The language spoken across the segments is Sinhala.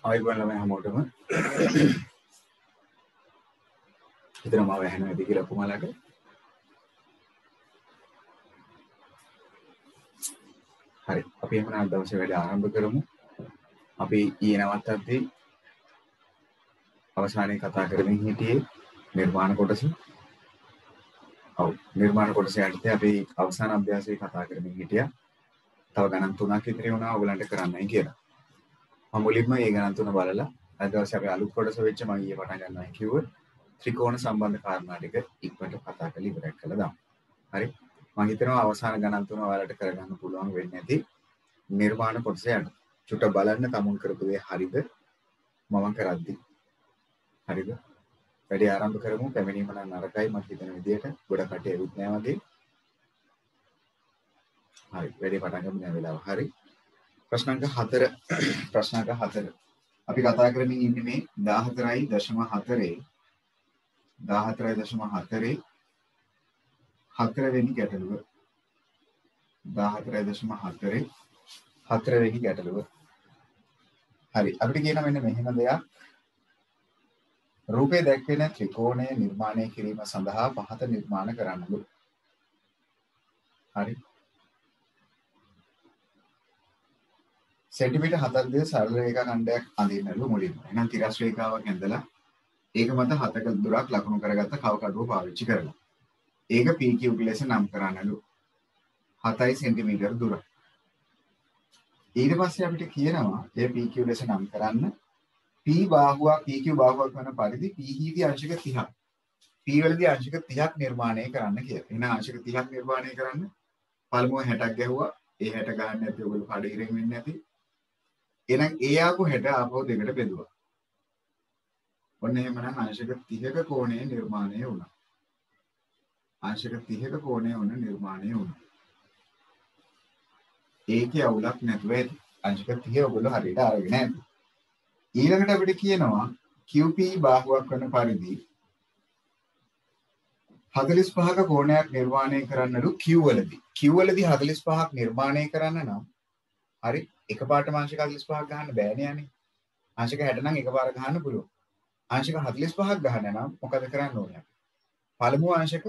ආයිබෝන් ළමයි හැමෝටම හිතනවා මම ඇහෙනවා ඇති කියලා කොහමලට හරි අපි එහෙනම් අද දවසේ වැඩ ආරම්භ කරමු අපි ඊයේ නවත්තද්දී අවසානයේ කතා කරමින් හිටියේ නිර්මාණ කොටස නිර්මාණ කොටස යටතේ අපි අවසාන අභ්‍යාසයේ කතා කරමින් හිටියා තව ගණන් තුනක් ඉතිරි වුණා ඔයගලන්ට කරන්නයි කියලා මම මුලින්ම මේ ගණන් තුන බලලා අද දවසේ අපි අලුත් කොටස වෙච්ච මම ඊයේ පටන් ගන්නවා කිව්වා ත්‍රිකෝණ සම්බන්ධ කාරණා ටික ඉක්මනට කතා කරලා ඉවරයක් කළා දාමු. හරි. මම හිතනවා අවසාන ගණන් තුන ඔයාලට කරගන්න පුළුවන් වෙන්නේ නැති නිර්මාණ කොටස යන. චුට්ට බලන්න තමුන් කරපු දේ හරිද? මම කරද්දි. හරිද? වැඩි ආරම්භ කරමු. පැමිණීම නම් නරකයි මම හිතන විදිහට. ගොඩ කටේ එවිත් නෑ වගේ. හරි. වැඩි පටන් ගමු දැන් වෙලාව. හරි. ප්‍රශ්න අංක 4 අපි කතා කරමින් ඉන්නේ මේ 14.4 හතරවෙනි ගැටලුව 14.4 හතරවෙනි ගැටලුව හරි අපිට කියන මෙන්න මෙහෙම දෙයක් රූපයේ දැක්වෙන ත්‍රිකෝණය නිර්මාණය කිරීම සඳහා පහත නිර්මාණ කරන්නලු හරි සෙන්ටිමීටර් 7ක් සරල රේඛා ඛණ්ඩයක් අඳින්නලු මුලින්ම එහෙනම් තිරස් රේඛාවක් ඇඳලා ඒක මත 7ක දුරක් ලකුණු කරගත්ත කව කඩුව පාවිච්චි කරලා ඒක PQ ලෙස නම් කරන්නලු 7 සෙන්ටිමීටර් දුර. ඊට පස්සේ අපිට කියනවා ඒ PQ ලෙස නම් කරන්න P බාහුවක් PQ බාහුවක් වන පරිදි P හිදී අංශක 30ක්. P වලදී අංශක 30ක් නිර්මාණය කරන්න කියලා. එහෙනම් අංශක 30ක් නිර්මාණය කරන්න පළමුව 60ක් ගැහුවා. ඒ 60 ගන්න නැති ඔයගොල්ලෝ කඩේරෙන් වෙන්නේ නැති. එහෙනම් ඒ ආපු 60 ආපහු දෙකට බෙදුවා. ඔන්න එහෙමනම් අංශක 30ක කෝණය නිර්මාණය වුණා. අංශක 30ක කෝණය වුණ නිර්මාණය වුණා. ඒකේ අවුලක් නැතුව ඇති. අංශක 30 ඔයගොල්ලෝ හරියට අරගෙන ඇති. ඊළඟට අපිට කියනවා QP බාහුවක් වන පරිදි 45ක කෝණයක් නිර්මාණය කරන්නලු Q වලදී. Q වලදී 45ක් නිර්මාණය කරන්න නම් හරි එකපාරටම අංශක 45ක් ගන්න බෑනේ යන්නේ. අංශක 60 නම් එකපාර ගන්න පුළුවන්. අංශක 45ක් ගන්න නම් මොකද කරන්න ඕනේ? පළමුව අංශක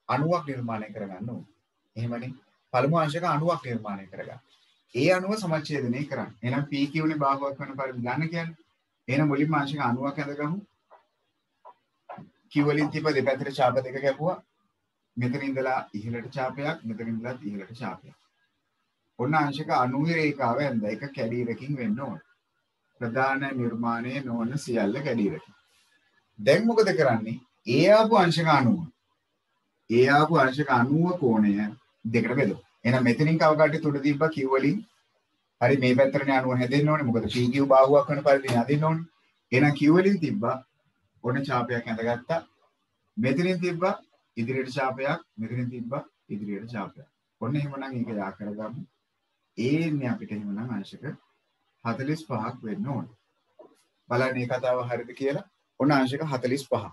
90ක් නිර්මාණය කරගන්න ඕනේ. එහෙමනේ. පළමුව අංශක 90ක් නිර්මාණය කරගන්න. ඒ 90 සමච්ඡේදනය කරන්න. එහෙනම් PQ නේ බාහුවක් වෙන පරිදි ගන්න කියන්නේ. එහෙනම් මුලින්ම අංශක 90ක් ඇඳගමු. Q වලින් තිබ්බ දෙපැත්තට ඡාප දෙක කැපුවා. මෙතන ඉඳලා ඉහළට ඡාපයක්, මෙතන ඉඳලා ඉහළට ඡාපයක්. ඔන්න අංශක 90 රේඛාව ඇඳ එක කැඩීරකින් වෙන්න ඕන. ප්‍රධාන නිර්මාණය නොවන සියල්ල කැඩීරකින්. දැන් මොකද කරන්නේ? ඒ ආපු අංශක 90. ඒ ආපු අංශක 90 කෝණය දෙකට බෙදුවා. එහෙනම් මෙතනින් කව කට්ටිය තුඩ තිබ්බා Q වලින්. හරි මේ පැත්තටනේ 90 හැදෙන්න ඕනේ. මොකද PQ බාහුවක් වෙන පරිදි හදින්න ඕනේ. එහෙනම් Q වලින් තිබ්බා ඔන්න ඡාපයක් ඇඳගත්තා. මෙතනින් තිබ්බා ඉදිරියට ඡාපයක්, මෙතනින් තිබ්බා ඉදිරියට ඡාපයක්. ඔන්න එහෙමනම් ඒක යා කරගමු. ඒන්නේ අපිට එහෙමනම් අංශක 45ක් වෙන්න ඕනේ. බලන්න මේ කතාව හරිද කියලා. ඔන්න අංශක 45.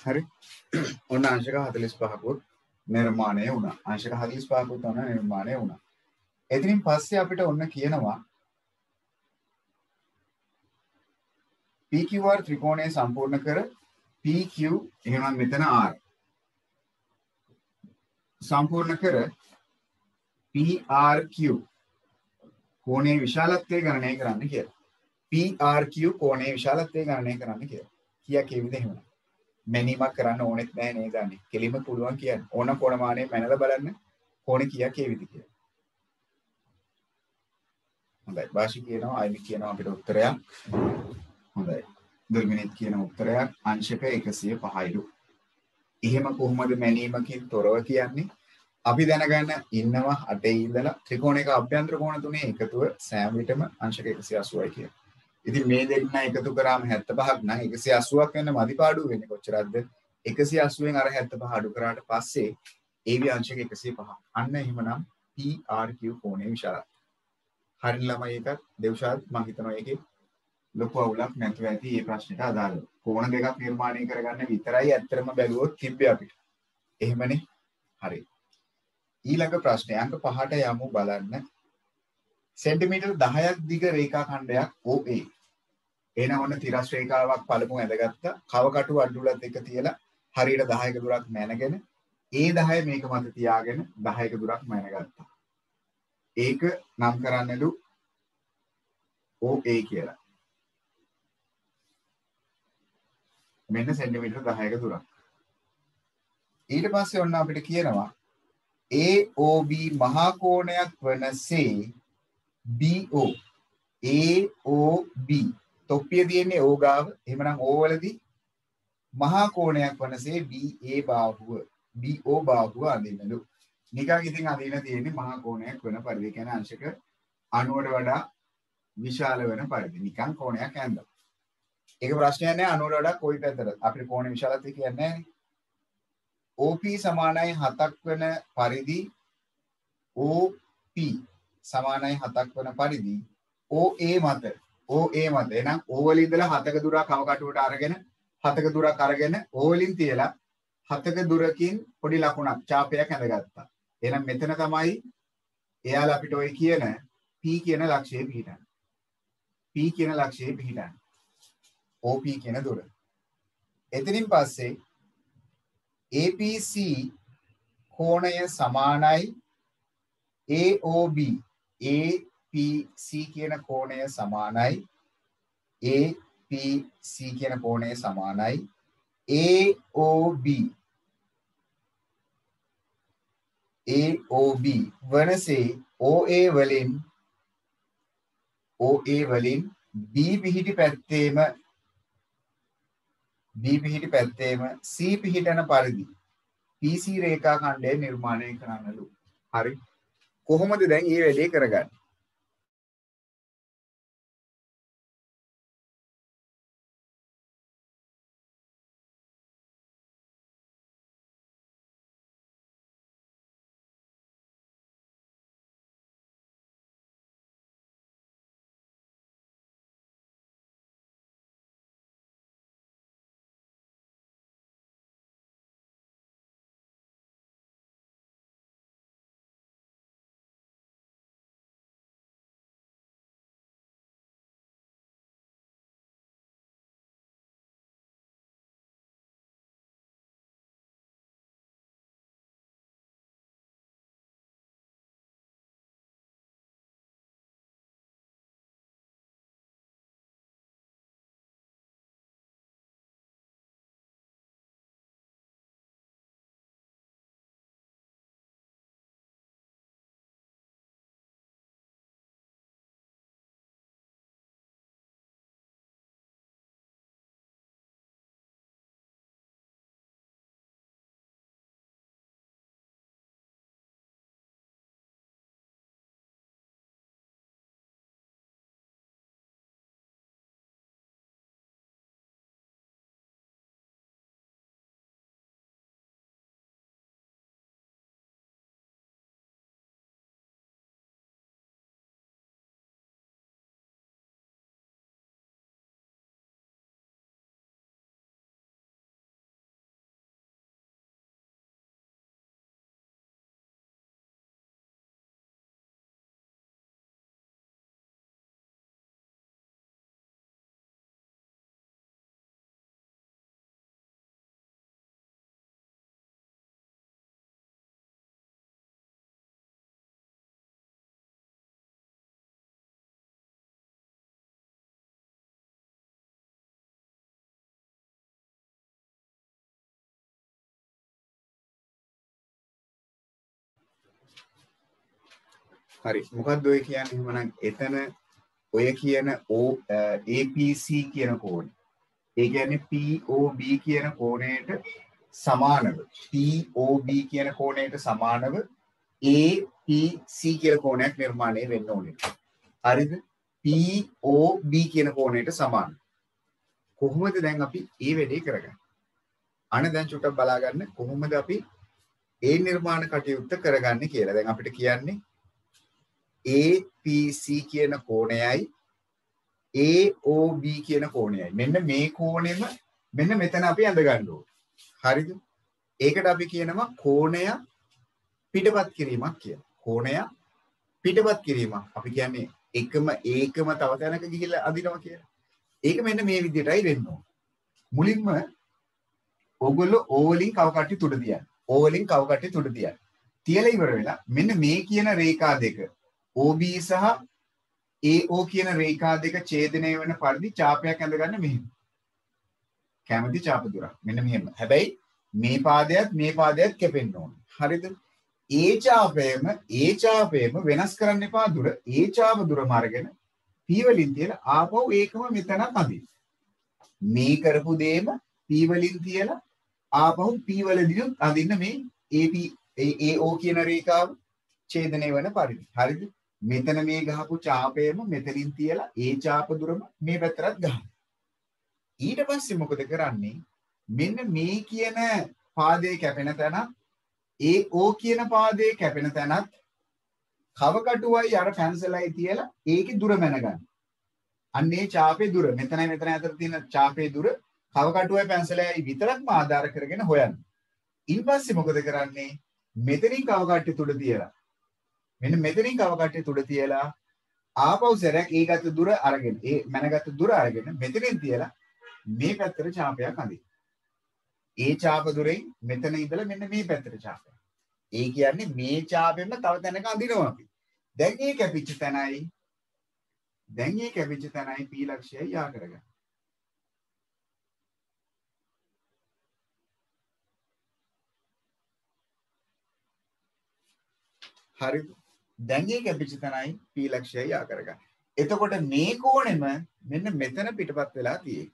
හරි ඔන්න අංශක 45කුත් නිර්මාණය වුණා. අංශක 45කුත් ඔන්න නිර්මාණය වුණා. එතනින් පස්සේ අපිට ඔන්න කියනවා PQR ත්‍රිකෝණය සම්පූර්ණ කර PQ එහෙනම් මෙතන R සම්පූර්ණ කර PRQ කෝණයේ විශාලත්වය ගණනය කරන්න කියලා. PRQ කෝණයේ විශාලත්වය ගණනය කරන්න කියලා. කියා කියවිද එහෙමනම් මැනීමක් කරන්න ඕනෙත් නැහැ නේද අනේ. කෙලිම පුළුවන් කියන්නේ. ඕන කොණමානය මැනලා බලන්න කෝණේ කියා කියවිද කියලා. හොඳයි. වාසි කියනවා අයිමි කියනවා අපිට උත්තරයක්. හොඳයි. දුර්මිනිත් කියන උත්තරයක් අංශක 105යිලු. එහෙම කොහොමද මැනීමකින් තොරව කියන්නේ? අපි දැනගන්න ඉන්නවා අටේ ඉඳලා ත්‍රිකෝණයක අභ්‍යන්තර කෝණ තුනේ එකතුව සෑම විටම අංශක 180යි කියලා. ඉතින් මේ දෙන්න එකතු කරාම 75ක් නම් 180ක් වෙන මදිපාඩුව වෙන්නේ කොච්චරද? 180න් අර 75 අඩු කරාට පස්සේ AB අංශක 105ක්. අන්න එහෙමනම් PRQ කෝණය විශාලයි. හරින ළමයි එකක් දෙව්ෂාද් මම හිතනවා ඒකේ ලොකු අවුලක් නැතුව ඇති මේ ප්‍රශ්නෙට අදාළව. කෝණ දෙකක් නිර්මාණය කරගන්න විතරයි ඇත්තටම බැලුවොත් තිබ්බේ අපිට. එහෙමනේ. හරි. ඊළඟ ප්‍රශ්නය අංක 5ට යමු බලන්න. සෙන්ටිමීටර් 10ක් දිග රේඛා ඛණ්ඩයක් OA. එහෙනම් ඔන්න තිරස් රේඛාවක් පළමු ඇඳගත්තා. කව කටු අඩුලත් එක තියලා හරියට 10ක දුරක් මැනගෙන A10 මේක මත තියාගෙන 10ක දුරක් මැනගත්තා. ඒක නම් කරන්නලු OA කියලා. මෙන්න සෙන්ටිමීටර් 10ක දුරක්. ඊට පස්සේ ඔන්න අපිට කියනවා AOB මහා කෝණයක් වනසේ BO AOB තොප්පිය තියෙන්නේ O ගාව. එහෙමනම් O වලදී මහා කෝණයක් වනසේ BA බාහුව BO බාහුව අඳින්නලු. නිකන් ඉතින් අඳින්න තියෙන්නේ මහා කෝණයක් වෙන පරිදි. කියන්නේ අංශක 90ට වඩා විශාල වෙන පරිදි. නිකන් කෝණයක් ඇඳලා. ඒක ප්‍රශ්නයක් නෑ 90ට වඩා කොයි පැත්තටද? අපිට කෝණ විශාලත්වය කියන්නේ නෑනේ. OP සමානයි 7ක් වෙන පරිදි OP සමානයි 7ක් වෙන පරිදි OA මත එහෙනම් O වලින් ඉඳලා 7ක දුරක් කව කටුවට අරගෙන 7ක දුරක් අරගෙන O වලින් තියලා 7ක දුරකින් පොඩි ලකුණක් ඡාපයක් ඇඳගත්තා. එහෙනම් මෙතන තමයි එයාලා අපිට ඔය කියන P කියන ලක්ෂයේ පිහිටන්නේ. P කියන ලක්ෂයේ පිහිටන්නේ. OP කියන දුර. එතනින් පස්සේ APC කෝණය සමානයි AOB APC කියන කෝණය සමානයි APC කියන කෝණය සමානයි AOB වනසේ OA වලින් B පිහිටි පැත්තේම C පිහිටන පරිදි PC රේඛා ඛණ්ඩය නිර්මාණය කරන්නලු. හරි. කොහොමද දැන් මේ වැඩේ කරගන්නේ? හරි. මොකක්ද ඔය කියන්නේ? එහෙමනම් එතන ඔය කියන APC කියන කෝණය. ඒ කියන්නේ POB කියන කෝණයට සමානව POB කියන කෝණයට සමානව APC කියලා කෝණයක් නිර්මාණය වෙන්න ඕනේ. හරිද? POB කියන කෝණයට සමාන. කොහොමද දැන් අපි මේ වැඩේ කරගන්නේ? අනේ දැන් චුට්ටක් බලා ගන්න කොහොමද අපි ඒ නිර්මාණ කටයුත්ත කරගන්නේ කියලා. දැන් අපිට කියන්නේ APC කියන කෝණයයි AOB කියන කෝණයයි. මෙන්න මේ කෝණෙම මෙන්න මෙතන අපි අඳ ගන්න ඕනේ. හරිද? ඒකට අපි කියනවා කෝණය පිටපත් කිරීමක් කියලා. කෝණය පිටපත් කිරීමක්. අපි කියන්නේ එකම තව තැනක ගිහිල්ලා අදිනවා කියලා. ඒක මෙන්න මේ විදිහටයි වෙන්න ඕනේ. මුලින්ම ඔයගොල්ලෝ O වලින් කව කට්ටි තුඩ තියන්න. O වලින් කව කට්ටි තුඩ තියන්න. තියලා ඉවර වෙලා මෙන්න මේ කියන රේඛා දෙක OB සහ AO කියන රේඛා දෙක ඡේදනය වෙන පරිදි ඡාපයක් ඇඳගන්න මෙහෙම. කැමති ඡාප දුරක්. මෙන්න මෙහෙම. හැබැයි මේ පාදයට කැපෙන්න ඕනේ. හරිද? ඒ ඡාපයම වෙනස් කරන්න එපා දුර. ඒ ඡාප දුරම අරගෙන P වලින් තියලා ආපහු ඒකම මෙතනත් අදින්න. මේ කරපු දෙයම P වලින් තියලා ආපහු P වලදීත් අදින්න මේ AO කියන රේඛාව ඡේදනය වෙන පරිදි. හරිද? මෙතන මේ ගහපු ඡාපයම මෙතනින් තියලා ඒ ඡාප දුරම මේ පැත්තට ගහන්න. ඊට පස්සේ මොකද කරන්නේ? මෙන්න මේ කියන පාදයේ කැපෙන තැන AO කියන පාදයේ කැපෙන තැනත් කවකටුවයි අර පැන්සලයි තියලා ඒකේ දුර මැනගන්න. අන්නේ ඡාපේ දුර මෙතන අතර තියෙන ඡාපේ දුර කවකටුවයි පැන්සලයි විතරක්ම ආධාර කරගෙන හොයන්න. ඊට පස්සේ මොකද කරන්නේ? මෙතනින් කවකට්ටි තුඩ තියලා මෙන්න මෙතනින් කවකට්ටි තුඩ තියලා ආපහු සැරයක් ඒකට දුර අරගෙන ඒ මැනගත්තු දුර අරගෙන මෙතනින් තියලා මේ පැත්තට ඡාපයක් අඳින්න. ඒ ඡාප දුරෙන් මෙතන ඉඳලා මෙන්න මේ පැත්තට ඡාපයක්. ඒ කියන්නේ මේ ඡාපෙන්න තව තැනක අඳිනවා අපි. දැන් මේ කැපිච්ච තැනයි P ලක්ෂයයි යා කරගන්න. හරිද? දැන් මේ කැපිච්ච තැනයි P ලක්ෂයයි යා කරගන්න. එතකොට මේ කෝණෙම මෙන්න මෙතන පිටපත් වෙලා තියෙන්නේ.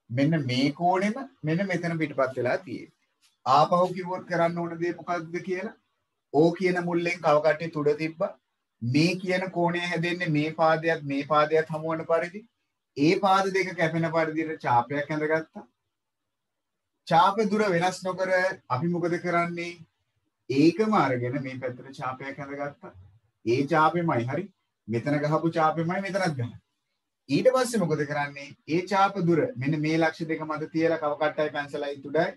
මෙන්න මේ කෝණෙම මෙන්න මෙතන පිටපත් වෙලා තියෙන්නේ. ආපහු කිව්වොත් කරන්න ඕන දේ මොකක්ද කියලා? O කියන මුල්ලෙන් කවකට්ටි තුඩ තිබ්බා. මේ කියන කෝණය හැදෙන්නේ මේ පාදයට හමු වන පරිදි. ඒ පාද දෙක කැපෙන පරිදියට ඡාපයක් ඇඳගත්තා. ඡාප දුර වෙනස් නොකර අපි මොකද කරන්නේ? ඒකම අරගෙන මේ පැත්තට ඡාපයක් ඇඳගත්තා. ඒ ඡාපෙමයි හරි. මෙතන ගහපු ඡාපෙමයි මෙතනත් ගහන්නේ. ඊට පස්සේ මොකද කරන්නේ? ඒ ඡාප දුර මෙන්න මේ ලක්ෂ දෙක මත තියලා කවකට්ටයි පැන්සලයි තුඩයි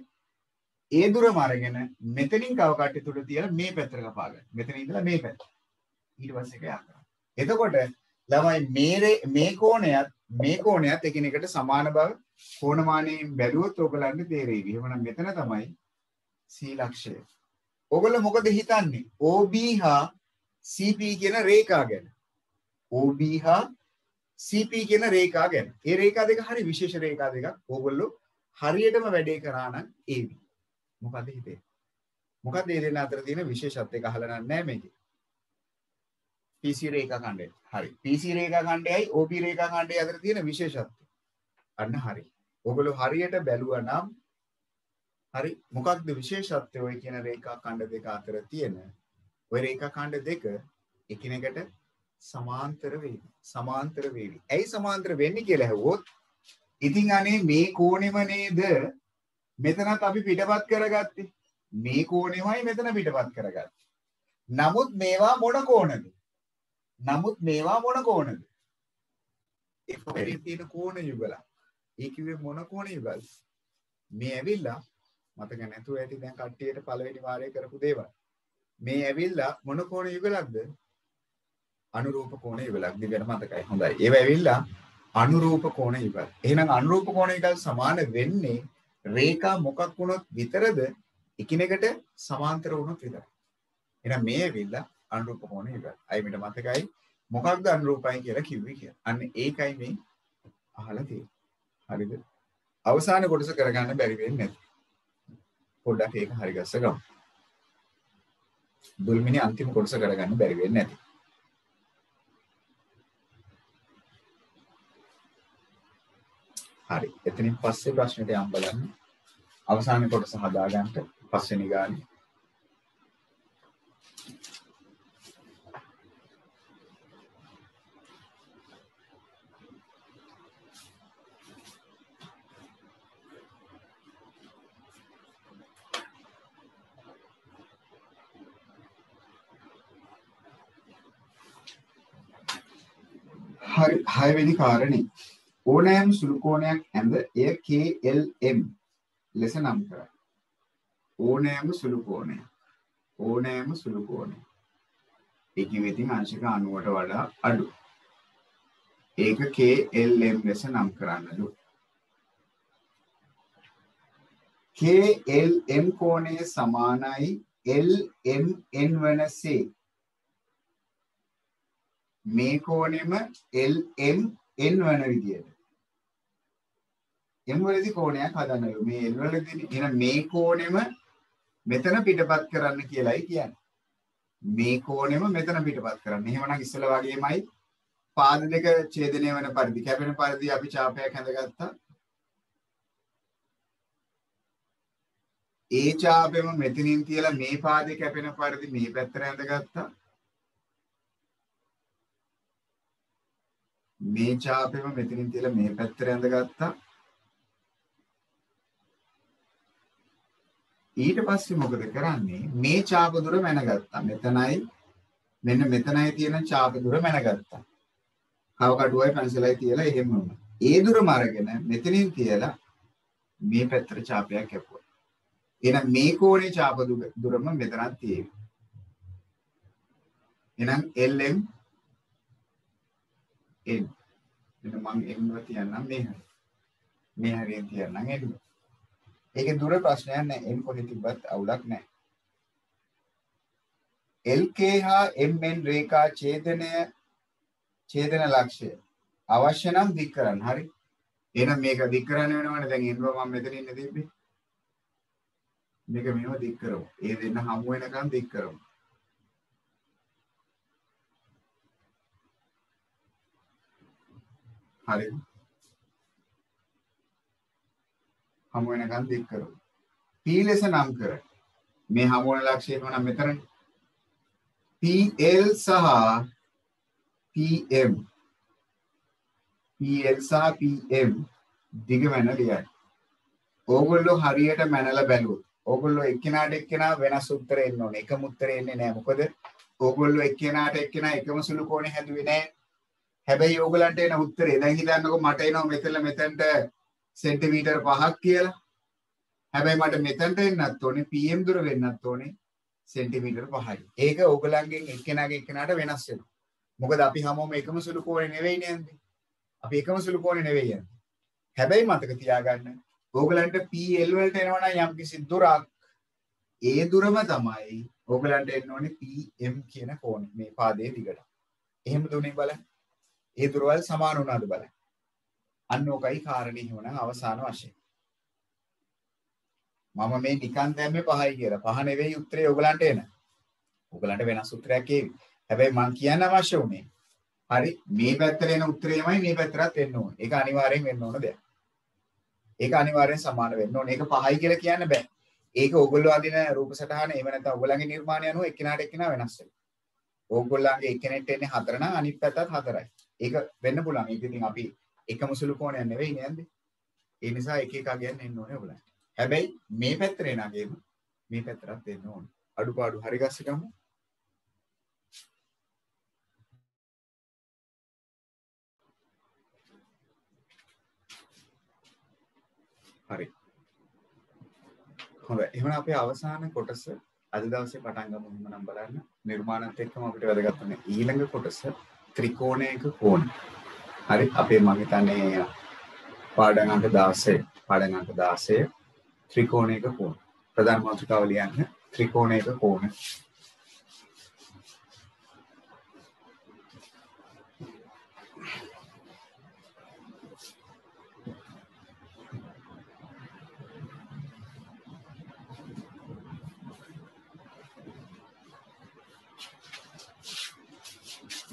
ඒ දුරම අරගෙන මෙතනින් කවකට්ටි තුඩ තියලා මේ පැත්තට කපා ගන්න. මෙතන ඉඳලා මේ පැත්ත. ඊට පස්සේ ඒක යා කරා. එතකොට ළමයි මේ කෝණයත් එකිනෙකට සමාන බව කෝණමානයෙන් බැලුවොත් ඔයගලන්ට තේරෙයි. එහෙමනම් මෙතන තමයි C ලක්ෂය. ඔයගොල්ලෝ මොකද හිතන්නේ? OB හා CP කියන රේඛා ගැන. OB හා CP කියන රේඛා ගැන. ඒ රේඛා දෙක හරි විශේෂ රේඛා දෙකක්. ඕගොල්ලෝ හරියටම වැඩේ කරා නම් AB. මොකද හිතේ? මොකද මේ දෙන්න අතර තියෙන විශේෂත්වය එක අහලා නැහැ මේකේ. PC රේඛා ඛණ්ඩය. හරි. PC රේඛා ඛණ්ඩයයි OB රේඛා ඛණ්ඩය අතර තියෙන විශේෂත්වය. අන්න හරි. ඕගොල්ලෝ හරියට බැලුවා නම් හරි මොකක්ද විශේෂත්වය ඔය කියන රේඛා ඛණ්ඩ දෙක අතර තියෙන? ඔය රේඛා ඛණ්ඩ දෙක එකිනෙකට සමාන්තර වේවි. ඇයි සමාන්තර වෙන්නේ කියලා ඇහුවොත් ඉතින් අනේ මේ කෝණෙම නේද මෙතනත් අපි පිටපත් කරගත්තේ. මේ කෝණෙමයි මෙතන පිටපත් කරගත්තේ. නමුත් මේවා මොන කෝණද? ඒ තියෙන කෝණ යුගල. ඒ කිව්වේ මොන කෝණ යුගල්ද? මේ ඇවිල්ලා මතක නැතුව ඇති දැන් කට්ටියට පළවෙනි වාරයේ කරපු දේවල්. මේ ඇවිල්ලා මොන කෝණ යුගලක්ද? අනුරූප කෝණ යුගලක්. දිගට මතකයි. හොඳයි. ඒව ඇවිල්ලා අනුරූප කෝණ යුගල්. එහෙනම් අනුරූප කෝණ යුගල් සමාන වෙන්නේ රේඛා මොකක් වුණොත් විතරද? එකිනෙකට සමාන්තර වුණොත් විතරයි. එහෙනම් මේ ඇවිල්ලා අනුරූප කෝණ යුගල්. අය මිට මතකයි මොකක්ද අනුරූපයි කියලා කිව්වේ කියලා. අන්න ඒකයි මේ අහලා තියෙන්නේ. හරිද? අවසාන කොටස කරගන්න බැරි වෙන්නේ නැති. පොඩ්ඩක් ඒක හරි ගස්ස ගමු. දුල්මිනි අන්තිම කොටස කරගන්න බැරි වෙන්නේ නැති. හරි. එතනින් පස්සේ ප්‍රශ්නෙට යම් බලන්න. අවසාන කොටස හදාගන්න පස්වෙනි ගානේ. හරි 6 වෙනි කාරණේ ඕනෑම සුළු කෝණයක් ඇඳ එය KLM ලෙස නම් කරයි. ඕනෑම සුළු කෝණයක්. ඒ කිව්වේ ඉතින් අංශක 90ට වඩා අඩු. ඒක KLM ලෙස නම් කරන්නලු. KLM කෝණය සමානයි LMN වනසේ. මේ කෝණෙම LMN වන විදියට. M වලදී කෝණයක් හදන්නලු. මේ L වලදී එහෙනම් මේ කෝණෙම මෙතන පිටපත් කරන්න කියලායි කියන්නේ. මේ කෝණෙම මෙතන පිටපත් කරන්න. එහෙමනම් ඉස්සෙල්ලා වගේමයි පාද දෙක ඡේදනය වෙන පරිදි කැපෙන පරිදි අපි ඡාපයක් හැඳගත්තා. ඒ ඡාපෙම මෙතනින් තියලා මේ පාදේ කැපෙන පරිදි මේ පැත්තට හැඳගත්තා. මේ ඡාපෙම මෙතනින් තියලා මේ පැත්තට හැඳගත්තා. ඊට පස්සේ මොකද කරන්නේ? මේ ඡාප දුර මැනගත්තා. මෙතනයි මෙන්න මෙතනයි තියෙන ඡාප දුර මැනගත්තා. කව කටුවයි පැන්සලයි තියලා එහෙම වුණා. ඒ දුරම අරගෙන මෙතනින් තියලා මේ පැත්තට ඡාපයක් කැපුවා. එහෙනම් මේ කෝණේ ඡාප දුරම මෙතනක් තියෙනවා. එහෙනම් LM N මෙන්න මම එන්නවා තියන්නම් මේ හරියෙන් තියන්නම් එන්න. ඒකේ දුර ප්‍රශ්නයක් නැහැ. එන් කොහෙද තිබ්බත් අවුලක් නැහැ. LK හා MN රේඛා ඡේදන ලක්ෂ්‍ය අවශ්‍ය නම් දික් කරන්න. හරි. එහෙනම් මේක දික් කරන්න වෙනවනේ. දැන් එන්නවා මම මෙතන ඉන්න තිබ්බේ. මේක මෙහෙම දික් කරමු. ඒ දෙන්න හමු වෙනකන් දික් කරමු. හරි. හමු වෙනකන් දික් කරමු. P ලෙස නම් කර. මේ හමු වෙන ලක්ෂ්‍යය නම් මෙතනනේ. PL සහ PM. PL සහ PM දිග මැන ලියන්න. ඕගොල්ලෝ හරියට මැනලා බැලුවොත් ඕගොල්ලෝ එක්කෙනාට එක්කෙනා වෙනස් උත්තර එන්න ඕනේ. එකම උත්තරේ එන්නේ නැහැ. මොකද ඕගොල්ලෝ එක්කෙනාට එක්කෙනා එකම සුළු කෝණේ හැදුවේ නැහැ. හැබැයි ඕගලන්ට එන උත්තරේ දැන් හිතන්නකෝ මට එනවා මෙතනට සෙන්ටිමීටර් 5ක් කියලා. හැබැයි මට මෙතනට එන්නත් ඕනේ PM දුර වෙන්නත් ඕනේ සෙන්ටිමීටර් 5යි. ඒක ඕගලන්ගෙන් එක්කෙනාගේ එක්කෙනාට වෙනස් වෙනවා. මොකද අපි හැමෝම එකම සුළු කෝණේ නෙවෙයිනේ යන්නේ. අපි එකම සුළු කෝණේ නෙවෙයි යන්නේ. හැබැයි මතක තියාගන්න ඕගලන්ට PL වලට එනවා නම් යම්කිසි දුරක් ඒ දුරම තමයි ඕගලන්ට එන්න ඕනේ PM කියන කෝණය මේ පාදයේ දිගට. එහෙම දුන්නේ බලන්න. ඒ දුරවල් සමාන වුණාද බලන්න. අන්න ඕකයි කාරණේ එහෙමනම් අවසාන වශයෙන්. මම මේ නිකන් දැම්මේ 5යි කියලා. 5 නෙවෙයි උත්තරේ ඕගලන්ට එන. ඕගලන්ට වෙනස් උත්තරයක් ඒවි. හැබැයි මම කියන්න අවශ්‍ය උනේ. හරි මේ පැත්තට එන උත්තරේමයි මේ පැත්තටත් එන්න ඕනේ. ඒක අනිවාර්යෙන් වෙන්න ඕන දෙයක්. ඒක අනිවාර්යෙන් සමාන වෙන්න ඕනේ. ඒක 5යි කියලා කියන්න බෑ. ඒක ඕගොල්ලෝ අදින රූප සටහන එහෙම නැත්නම් ඕගොල්ලන්ගේ නිර්මාණය අනුව එක්කිනාට එක්කිනා වෙනස් වෙනවා. ඕගොල්ලන්ගේ එක්කෙනෙක්ට එන්නේ 4 නම් අනිත් පැත්තත් 4යි. ඒක වෙන්න පුළුවන්. ඒක ඉතින් අපි එකම සුළු කෝණයක් නෙවෙයි නේද? ඒ නිසා එක එක අගයන් එන්න ඕනේ ඔයගොල්ලන්ට. හැබැයි මේ පැත්තට එනගේම මේ පැත්තටත් එන්න ඕනේ. අඩුපාඩු හරි ගස්සගමු. හරි. හොඳයි. එහෙනම් අපේ අවසාන කොටස අද දවසේ පටන් ගමු නම් බලන්න. නිර්මාණත් එක්කම අපිට වැදගත් වෙන ඊළඟ කොටස ත්‍රිකෝණයක කෝණ. හරි. අපේ මම හිතන්නේ පාඩම් අංක 16 ත්‍රිකෝණයක කෝණ. ප්‍රධාන මාතෘකාව ලියන්න ත්‍රිකෝණයක කෝණ.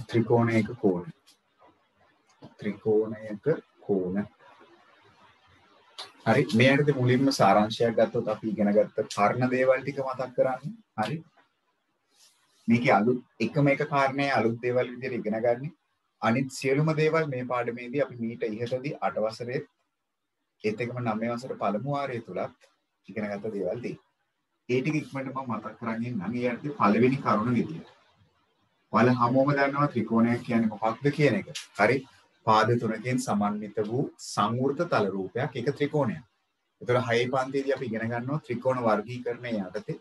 ත්‍රිකෝණයක කෝණ. හරි මේ යටතේ මුලින්ම සාරාංශයක් ගත්තොත් අපි ඉගෙන ගත්ත කාරණා දේවල් ටික මතක් කරන්නේ. හරි මේකේ අලුත් එකම එක කාරණේ අලුත් දේවල් විදිහට ඉගෙන ගන්න. අනිත් සියලුම දේවල් මේ පාඩමේදී අපි මීට ඉහතදී 8 වසරේ ඒත් එකම 9 වසර පළමු වාරයේ තුලත් ඉගෙන ගත්ත දේවල් තියෙනවා. ඒ ටික ඉක්මනට මම මතක් කරන්නේ නම් ඒ යටතේ පළවෙනි කරුණ විදියට. ඔයාලා හැමෝම දන්නවා ත්‍රිකෝණයක් කියන්නේ මොකක්ද කියන එක. හරි පාද තුනකින් සමන්විත වූ සංවෘත තල රූපයක් එක ත්‍රිකෝණයක්. ඒතර 6 පන්තියේදී අපි ඉගෙන ගන්නවා ත්‍රිකෝණ වර්ගීකරණය යටතේ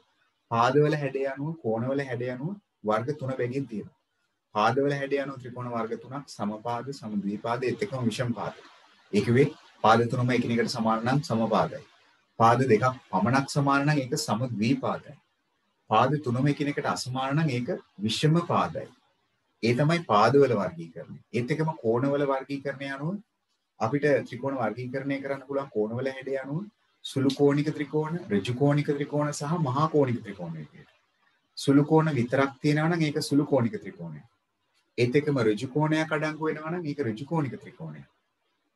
පාදවල හැඩය අනුව කෝණවල හැඩය අනුව වර්ග තුන බැගින් තියෙනවා. පාදවල හැඩය අනුව ත්‍රිකෝණ වර්ග තුනක් සමපාද සමද්විපාද එතකම විෂම පාද. ඒ කිව්වේ පාද තුනම එකිනෙකට සමාන නම් සමපාදයි. පාද දෙකක් පමණක් සමාන නම් ඒක සමද්විපාදයි. පාද තුනම එකිනෙකට අසමාන නම් ඒක විෂම පාදයි. ඒ තමයි පාදවල වර්ගීකරණය. ඒත් එකම කෝණවල වර්ගීකරණය අනුව අපිට ත්‍රිකෝණ වර්ගීකරණය කරන්න පුළුවන් කෝණවල හැඩය අනුව සුළු කෝණික ත්‍රිකෝණ, ඍජු කෝණික ත්‍රිකෝණ සහ මහා කෝණික ත්‍රිකෝණ විදියට. සුළු කෝණ විතරක් තියෙනවා නම් ඒක සුළු කෝණික ත්‍රිකෝණයක්. ඒත් එකම ඍජු කෝණයක් අඩංගු වෙනවා නම් ඒක ඍජු කෝණික ත්‍රිකෝණයක්.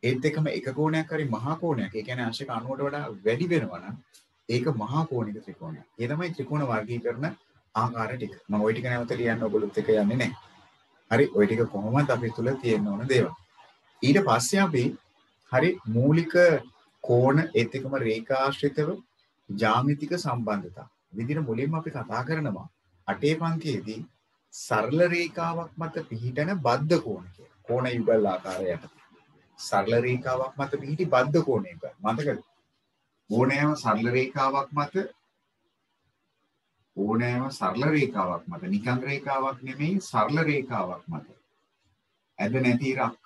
ඒත් එකම එක කෝණයක් හරි මහා කෝණයක්. ඒ කියන්නේ අංශක 90ට වඩා වැඩි වෙනවා නම් ඒක මහා කෝණික ත්‍රිකෝණයක්. ඒ තමයි ත්‍රිකෝණ වර්ගීකරණ ආකාර ටික. මම ওই ටික නැවත ලියන්න ඔයගොල්ලොත් එක යන්නේ නැහැ. හරි ওই ටික කොහොමද අපි තුල තියෙන්න ඕන දේවල්. ඊට පස්සේ අපි හරි මූලික කෝණ ඒත් එකම රේඛාශ්‍රිතව ජ්‍යාමිතික සම්බන්ධතා විදිහට මුලින්ම අපි කතා කරනවා 8 පන්තියේදී සරල රේඛාවක් මත පිහිටන බද්ධ කෝණ කියලා. කෝණ යුගල් ආකාරයට. සරල රේඛාවක් මත පිහිටි බද්ධ කෝණයක. මතකද? ඕනෑම සරල රේඛාවක් මත නිකං රේඛාවක් නෙමෙයි සරල රේඛාවක් මත ඇද නැති ඉරක්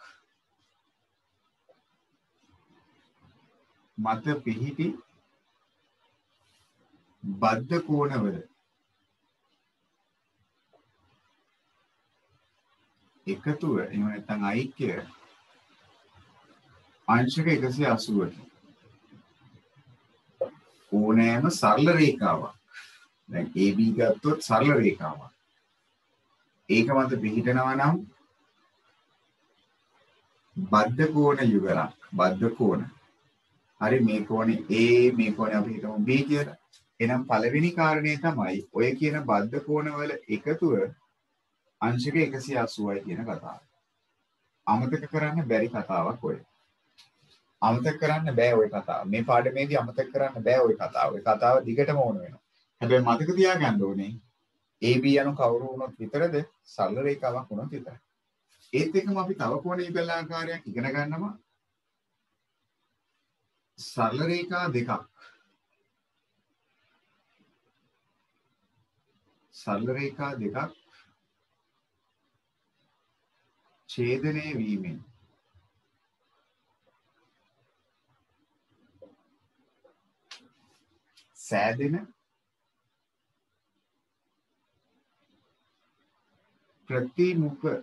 මත පිහිටි බද්ධ කෝණවල එකතුව එහෙම නැත්නම් ඓක්‍ය අංශක 180ක ඕනෑම සරල රේඛාවක් දැන් AB ගත්තොත් සරල රේඛාවක් ඒක මත පිහිටනවා නම් බද්ධ කෝණ යුගලක් බද්ධ කෝණ හරි මේ කෝණේ A මේ කෝණේ අපි හිතමු B කියලා. එහෙනම් පළවෙනි කාරණේ තමයි ඔය කියන බද්ධ කෝණවල එකතුව අංශක 180යි කියන කතාව. අමතක කරන්න බැරි කතාවක් ඔය. අමතක කරන්න බෑ ওই කතාව. මේ පාඩමේදී අමතක කරන්න බෑ ওই කතාව. ওই කතාව දිගටම ඕන වෙනවා. හැබැයි මතක තියාගන්න ඕනේ AB යනු කවුරු වුණොත් විතරද සරල රේඛාවක් වුණොත් විතරයි. ඒත් එක්කම අපි තව කෝණ යුගල ආකාරයක් ඉගෙන ගන්නවා. සරල රේඛා දෙකක් ඡේදනය වීමෙන් සෑදෙන ප්‍රතිමුඛ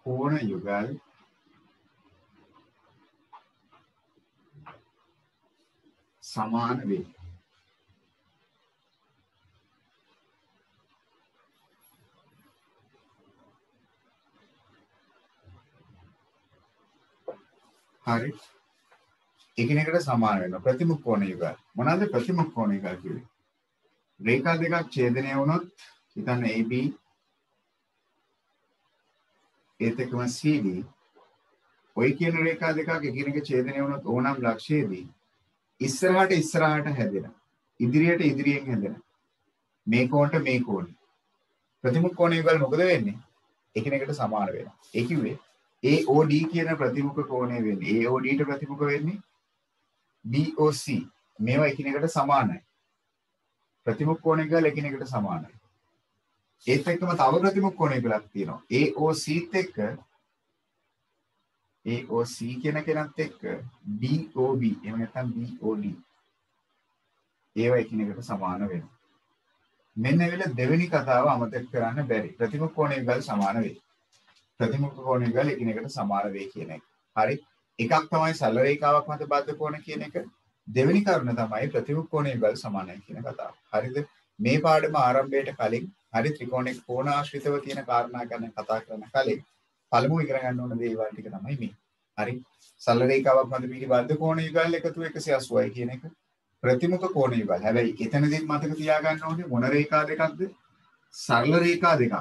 කෝණ යුගල් සමාන වේ. හරි. එකිනෙකට සමාන වෙනවා. ප්‍රතිමුඛ කෝණ යුගල්. මොනවාද ප්‍රතිමුඛ කෝණ යුගල් කියන්නේ? රේඛා දෙකක් ඡේදනය වුණොත් හිතන්න AB ඒත් එක්කම CD ඔය කියන රේඛා දෙකක් එකිනෙක ඡේදනය වුණොත් ඕනම් ලක්ෂයේදී ඉස්සරහට හැදෙන ඉදිරියට ඉදිරියෙන් හැදෙන මේ කෝණට මේ කෝණ ප්‍රතිමුඛ කෝණ යුගල් මොකද වෙන්නේ එකිනෙකට සමාන වෙනවා. ඒ කිව්වේ AOD කියන ප්‍රතිමුඛ කෝණය වෙන්නේ AOD ට ප්‍රතිමුඛ වෙන්නේ BOC මේවා එකිනෙකට සමානයි. ප්‍රතිමුඛ කෝණ යුගල් එකිනෙකට සමානයි. ඒත් එක්කම තව ප්‍රතිමුඛ කෝණ යුගලක් තියෙනවා. AOC ත් එක්ක AOC කියන කෙනත් එක්ක BOB එහෙම නැත්නම් BOD ඒවා එකිනෙකට සමාන වෙනවා. මෙන්න වෙල දෙවෙනි කතාව අමතක කරන්න බැරි. ප්‍රතිමුඛ කෝණ යුගල් සමාන වෙයි. ප්‍රතිමුඛ කෝණ යුගල් එකිනෙකට සමාන වෙයි කියන එක. හරි. එකක් තමයි සරල රේඛාවක් මත බද්ධ කෝණ කියන එක. දෙවෙනි කරුණ තමයි ප්‍රතිමුඛ කෝණ යුගල් සමානයි කියන කතාව. හරිද? මේ පාඩම ආරම්භයට කලින් හරි ත්‍රිකෝණයක කෝණ ආශ්‍රිතව තියෙන කාරණා ගැන කතා කරන කලින් පළමුව ඉගෙන ගන්න ඕන දේවල් ටික තමයි මේ. හරි සරල රේඛාවක් මත පිහිටි බද්ධ කෝණ යුගල් එකතු 180යි කියන එක ප්‍රතිමුඛ කෝණ යුගල්. හැබැයි එතනදී මතක තියාගන්න ඕනේ මොන රේඛා දෙකක්ද? සරල රේඛා දෙකක්.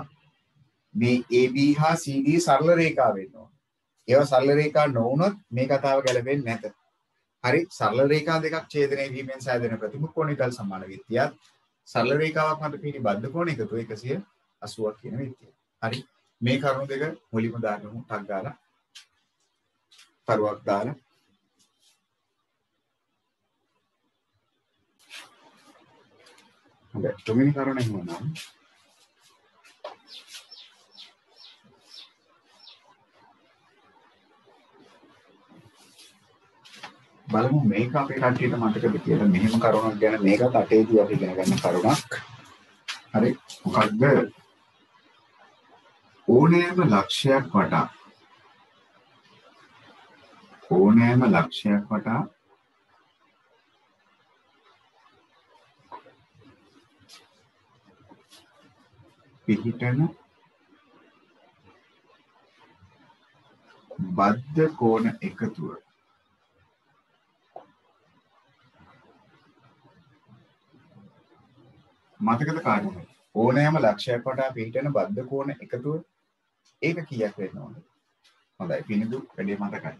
මේ AB හා CD සරල රේඛා වෙන්න ඕනේ. ඒවා සරල රේඛා නොවුනොත් මේ කතාව ගැලපෙන්නේ නැත. හරි සරල රේඛා දෙකක් ඡේදනය වීමෙන් සෑදෙන ප්‍රතිමුඛ කෝණ යුගල් සමාන විත්තියක්. සරල රේඛාවක් මත පිහිටි බද්ධ කෝණ එකතු 180ක් කියන විත්තිය. හරි මේ කරුණු දෙක මුලින්ම දාගමු ටක් ගාලා. තරුවක් දාලා හොඳයි තුන්වෙනි කරුණ එහෙමනම් බලමු මේක අපේ කට්ටියට මතකද කියලා. මෙහෙම කරුණක් ගැන මේකත් අටේදී අපි ඉගෙන ගන්න කරුණක්. හරි මොකක්ද? ඕනෑම ලක්ෂයක් වටා පිහිටන බද්ධ කෝණ එකතුව මතකද කාටද? ඕනෑම ලක්ෂයක් වටා පිහිටන බද්ධ කෝණ එකතුව ඒක කීයක් වෙන්න ඕනද? හොඳයි පිනිදු වැඩි මතකයි.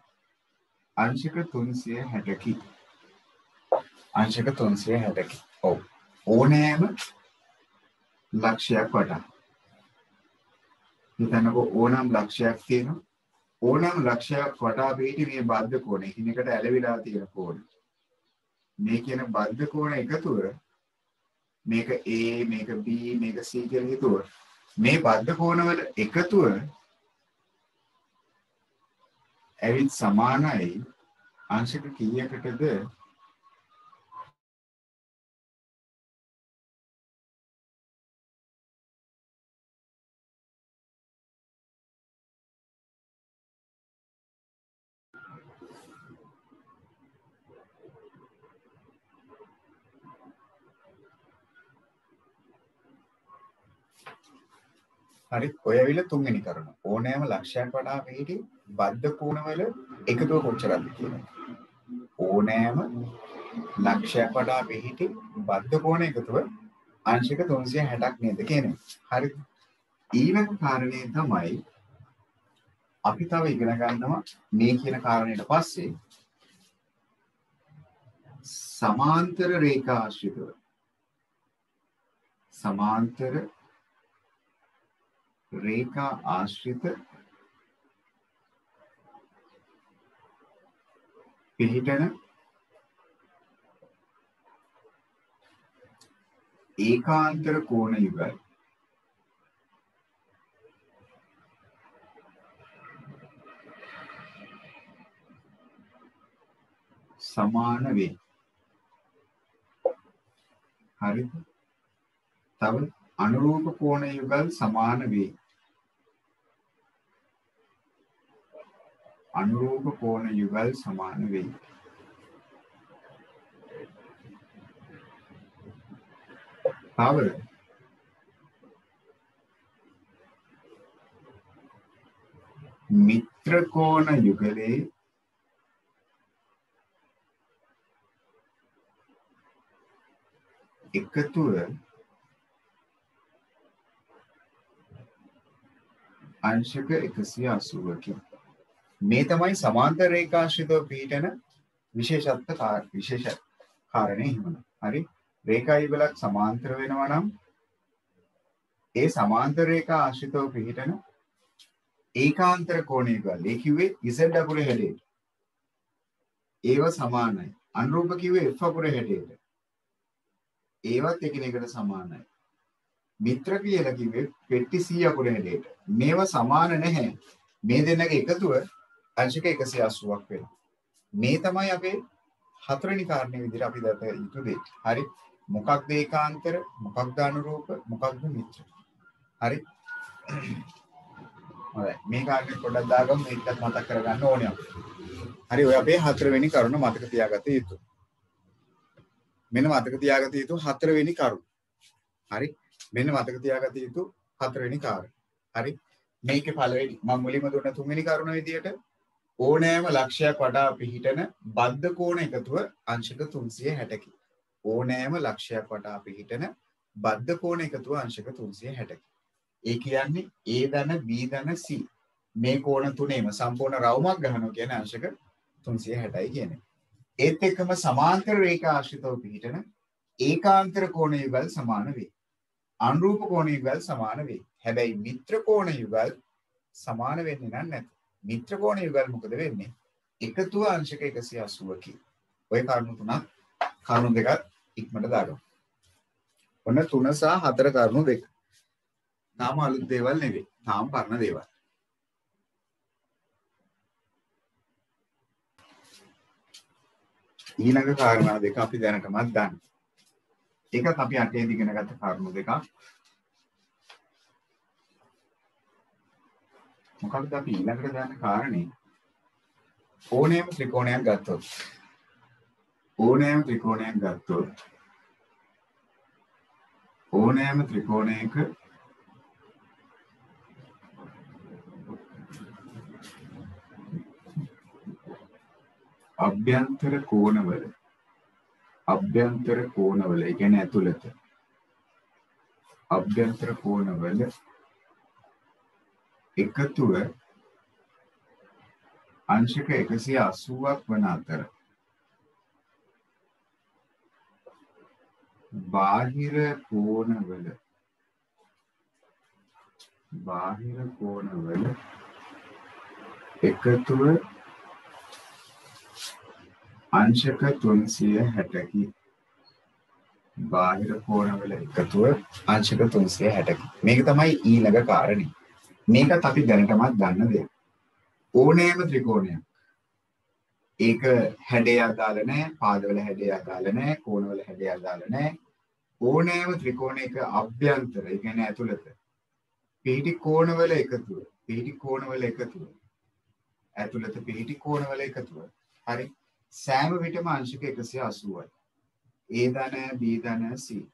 අංශක 360කි. අංශක 360කි. ඔව්. ඕනෑම ලක්ෂයක් වටා. හිතන්නකෝ ඕනෑම ලක්ෂයක් තියෙනවා. ඕනෑම ලක්ෂයක් වටා පිහිටි මේ බද්ධ කෝණ එකිනෙකට ඇලවිලා තියෙන කෝණ. මේ කියන බද්ධ කෝණ එකතුව මේක A මේක B මේක C කියලා හිතුවා. මේ බද්ධ කෝණවල එකතුව ඇවිත් සමානයි අංශක කීයකටද? හරි ඔය ඇවිල්ලා තුන්වෙනි කරුණ. ඕනෑම ලක්ෂයක් වටා පිහිටි බද්ධ කෝණවල එකතුව කොච්චරද කියලා. ඕනෑම ලක්ෂයක් වටා පිහිටි බද්ධ කෝණ එකතුව අංශක 360ක් නේද කියන්නේ. හරිද? ඊළඟ කාරණේ තමයි අපි තව ඉගෙන ගන්නවා මේ කියන කාරණයට පස්සේ සමාන්තර රේඛා ආශ්‍රිතව සමාන්තර රේඛා ආශ්‍රිත පිහිටන ඒකාන්තර කෝණ යුගල් සමාන වේ. හරිද? තව අනුරූප කෝණ යුගල් සමාන වේ. අනුරූප කෝණ යුගල් සමාන වේ. තව මිත්‍ර කෝණ යුගලේ එකතුව අංශක 180කි. මේ තමයි සමාන්තර රේඛාශ්‍රිතව පිහිටන විශේෂ කාරණේ හිමන. හරි රේඛා යුගලක් සමාන්තර වෙනවා නම් ඒ සමාන්තර රේඛා ආශ්‍රිතව පිහිටන ඒකාන්තර කෝණ යුගල් ඒ කිව්වේ Z අකුරේ හැඩයට. ඒව සමානයි. අනුරූප කිව්වේ F අකුරේ හැඩයට. ඒවත් එකිනෙකට සමානයි. මිත්‍ර කියලා කිව්වේ පෙට්ටි C අකුරේ හැඩයට. මේව සමාන නැහැ. මේ දෙන්නගේ එකතුව අංශක 180ක් වෙනවා. මේ තමයි අපේ හතරවෙනි කාරණේ විදිහට අපි දත යුතු දෙය. හරි. මොකක්ද ඒකාන්තර? මොකක්ද අනුරූප? මොකක්ද මිත්‍ර? හරි. හරි. මේ කාරණේ පොඩ්ඩක් දාගමු. මේකත් මතක් කරගන්න ඕනේ අපිට. හරි. ඔය අපේ හතරවෙනි කරුණ මතක තියාගත යුතුයි. මෙන්න මතක තියාගත යුතු හතරවෙනි කරුණ. හරි. මෙන්න මතක තියාගත යුතු හතරවෙනි කාරණය. හරි. මේකේ පළවෙනි මම මුලින්ම දුන්න තුන්වෙනි කරුණ විදියට ඕනෑම ලක්ෂයක් වටා පිහිටන බද්ධ කෝණ එකතුව අංශක 360කි. ඕනෑම ලක්ෂයක් වටා පිහිටන බද්ධ කෝණ එකතුව අංශක 360කි. ඒ කියන්නේ A ධන B ධන C මේ කෝණ තුනේම සම්පූර්ණ රවුමක් ගන්නවා කියන්නේ අංශක 360යි කියන්නේ. ඒත් එක්කම සමාන්තර රේඛා ආශ්‍රිතව පිහිටන ඒකාන්තර කෝණ යුගල් සමාන වේ. අනුරූප කෝණ යුගල් සමාන වේ. හැබැයි මිත්‍ර කෝණ යුගල් සමාන වෙන්නේ නැත. මිත්‍ර කෝණ යුගල් මොකද වෙන්නේ? එකතුව අංශක 180කි. ඔය කරුණු තුනක් කරුණු දෙකක් ඉක්මනට දාගමු. ඔන්න 3 සහ 4 කරුණු දෙක. තාම අලුත් දේවල් නෙවෙයි. තාම පරණ දේවල්. ඊළඟ කාරණා දෙක අපි දැනටමත් දන්නවා. ඒකත් අපි අටේදී ඉගෙන ගත්ත කරුණු දෙකක්. මොකක්ද අපි ඊළඟට දාන්න කාරණේ? ඕනෑම ත්‍රිකෝණයක් ගත්තොත් ඕනෑම ත්‍රිකෝණයක අභ්‍යන්තර කෝණවල ඒ කියන්නේ ඇතුළත අභ්‍යන්තර කෝණවල එකතුව අංශක 180ක් වන අතර බාහිර කෝණවල එකතුව අංශක 360කි. බාහිර කෝණවල එකතුව අංශක 360කි. මේක තමයි ඊළඟ කාරණේ. මේකත් අපි දැනටමත් දන්න දෙයක්. ඕනෑම ත්‍රිකෝණයක් ඒක හැඩය අදාළ නැහැ, පාදවල හැඩය අදාළ නැහැ, කෝණවල හැඩය අදාළ නැහැ. ඕනෑම ත්‍රිකෝණයක අභ්‍යන්තර ඒ කියන්නේ ඇතුළත පිහිටි කෝණවල එකතුව ඇතුළත පිහිටි කෝණවල එකතුව හරි සෑම විටම අංශක 180යි. A ධන B ධන C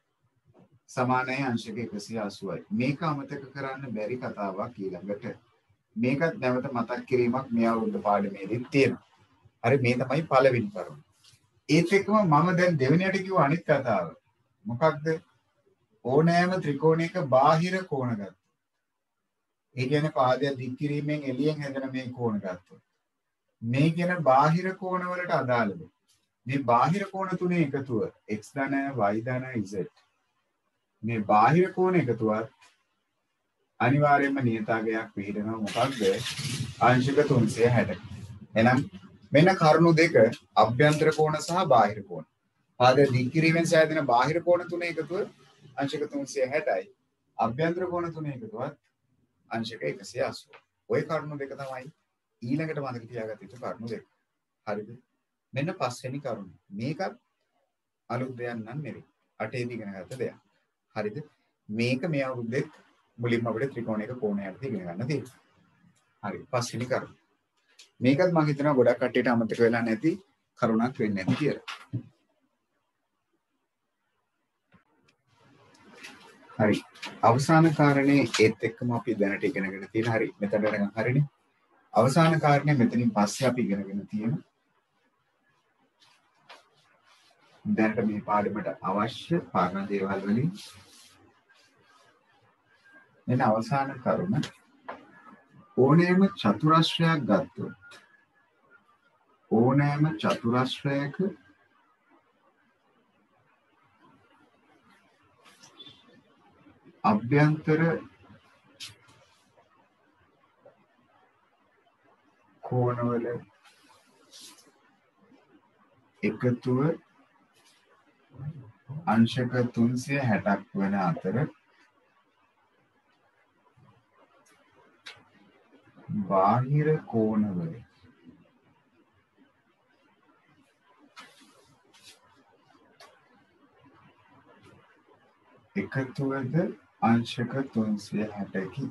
සමානයි අංශක 180යි. මේක අමතක කරන්න බැරි කතාවක් ඊළඟට. මේකත් නැවත මතක් කිරීමක් මේ අවුරුද්ද පාඩමේදී තියෙනවා. හරි මේ තමයි පළවෙනි කරුණ. ඒත් එක්කම මම දැන් දෙවෙනියට කිව්ව අනිත් කතාව. මොකක්ද? ඕනෑම ත්‍රිකෝණයක බාහිර කෝණ ගත්තා. ඒ කියන්නේ පාදය දික් කිරීමෙන් එළියෙන් හැදෙන මේ කෝණ ගත්තා. මේ කියන බාහිර කෝණ වලට අදාළද? මේ බාහිර කෝණ තුනේ එකතුව x ධන y ධන z. මේ බාහිර කෝණ එකතුවත් අනිවාර්යයෙන්ම නියතාංගයක් පිළිදෙනවා. මොකක්ද? අංශක 360. එහෙනම් මෙන්න කරුණු දෙක අභ්‍යන්තර කෝණ සහ බාහිර කෝණ. පාද දික් කිරීමෙන් සෑදෙන බාහිර කෝණ තුනේ එකතුව අංශක 360යි. අභ්‍යන්තර කෝණ තුනේ එකතුවත් අංශක 180. ওই කරුණු දෙක තමයි ඊළඟට මතක තියාගත යුතු කරුණු දෙක. හරිද? මෙන්න පස්වෙනි කරුණ. මේකත් අලුත් දෙයක් නන් නෙවෙයි. අටේදී ඉගෙන ගත්ත දෙයක්. හරිද? මේක මේ අවුරුද්දේ මුලින්ම අපිට ත්‍රිකෝණයක කෝණයක් ඉගෙන ගන්න තියෙනවා. හරි. පස්වෙනි කරුණ. මේකත් මම හිතනවා ගොඩක් කට්ටියට අමතක වෙලා නැති කරුණක් වෙන්නේ නැති කියලා. හරි. අවසාන කාරණේ ඒත් එක්කම අපි දැනට ඉගෙනගෙන තියෙන හරි මෙතන වෙනකන් හරිනේ. අවසාන කාරණේ මෙතනින් පස්සේ අපි ඉගෙනගෙන තියෙන දැනට මේ පාඩමට අවශ්‍ය පාඩම් දේවල් වලින් මෙන්න අවසාන කරුණ ඕනෑම චතුරස්‍රයක් ගත්තොත් ඕනෑම චතුරස්‍රයක අභ්‍යන්තර කෝණවල එකතුව අංශක 360ක් වන අතර බාහිර කෝණවල එකතුවද අංශක 360කි.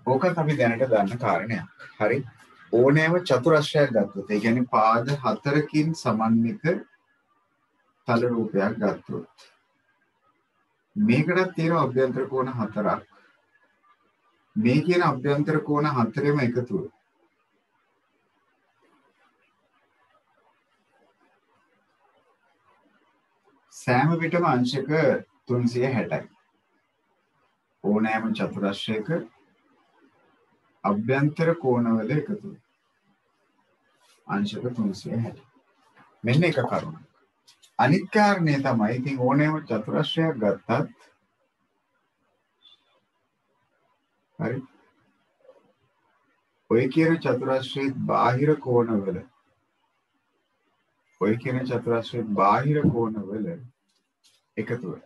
ඕකත් අපි දැනට දන්න කාරණයක්. හරි. ඕනෑම චතුරස්‍රයක් ගත්තොත් ඒ කියන්නේ පාද 4කින් සමන්විත තල රූපයක් ගත්තොත් මේකටත් තියෙනවා අභ්‍යන්තර කෝණ 4ක්. මේ කියන අභ්‍යන්තර කෝණ 4ෙම එකතුව සෑම විටම අංශක 360යි. ඕනෑම චතුරස්‍රයක අභ්‍යන්තර කෝණවල එකතුව. අංශක 360. මෙන්න එක කරුණ. අනිත් කාරණේ තමයි ඉතින් ඕනෑම චතුරස්‍රයක් ගත්තත් හරි ඔය කියන චතුරස්‍රයේ බාහිර කෝණවල එකතුව.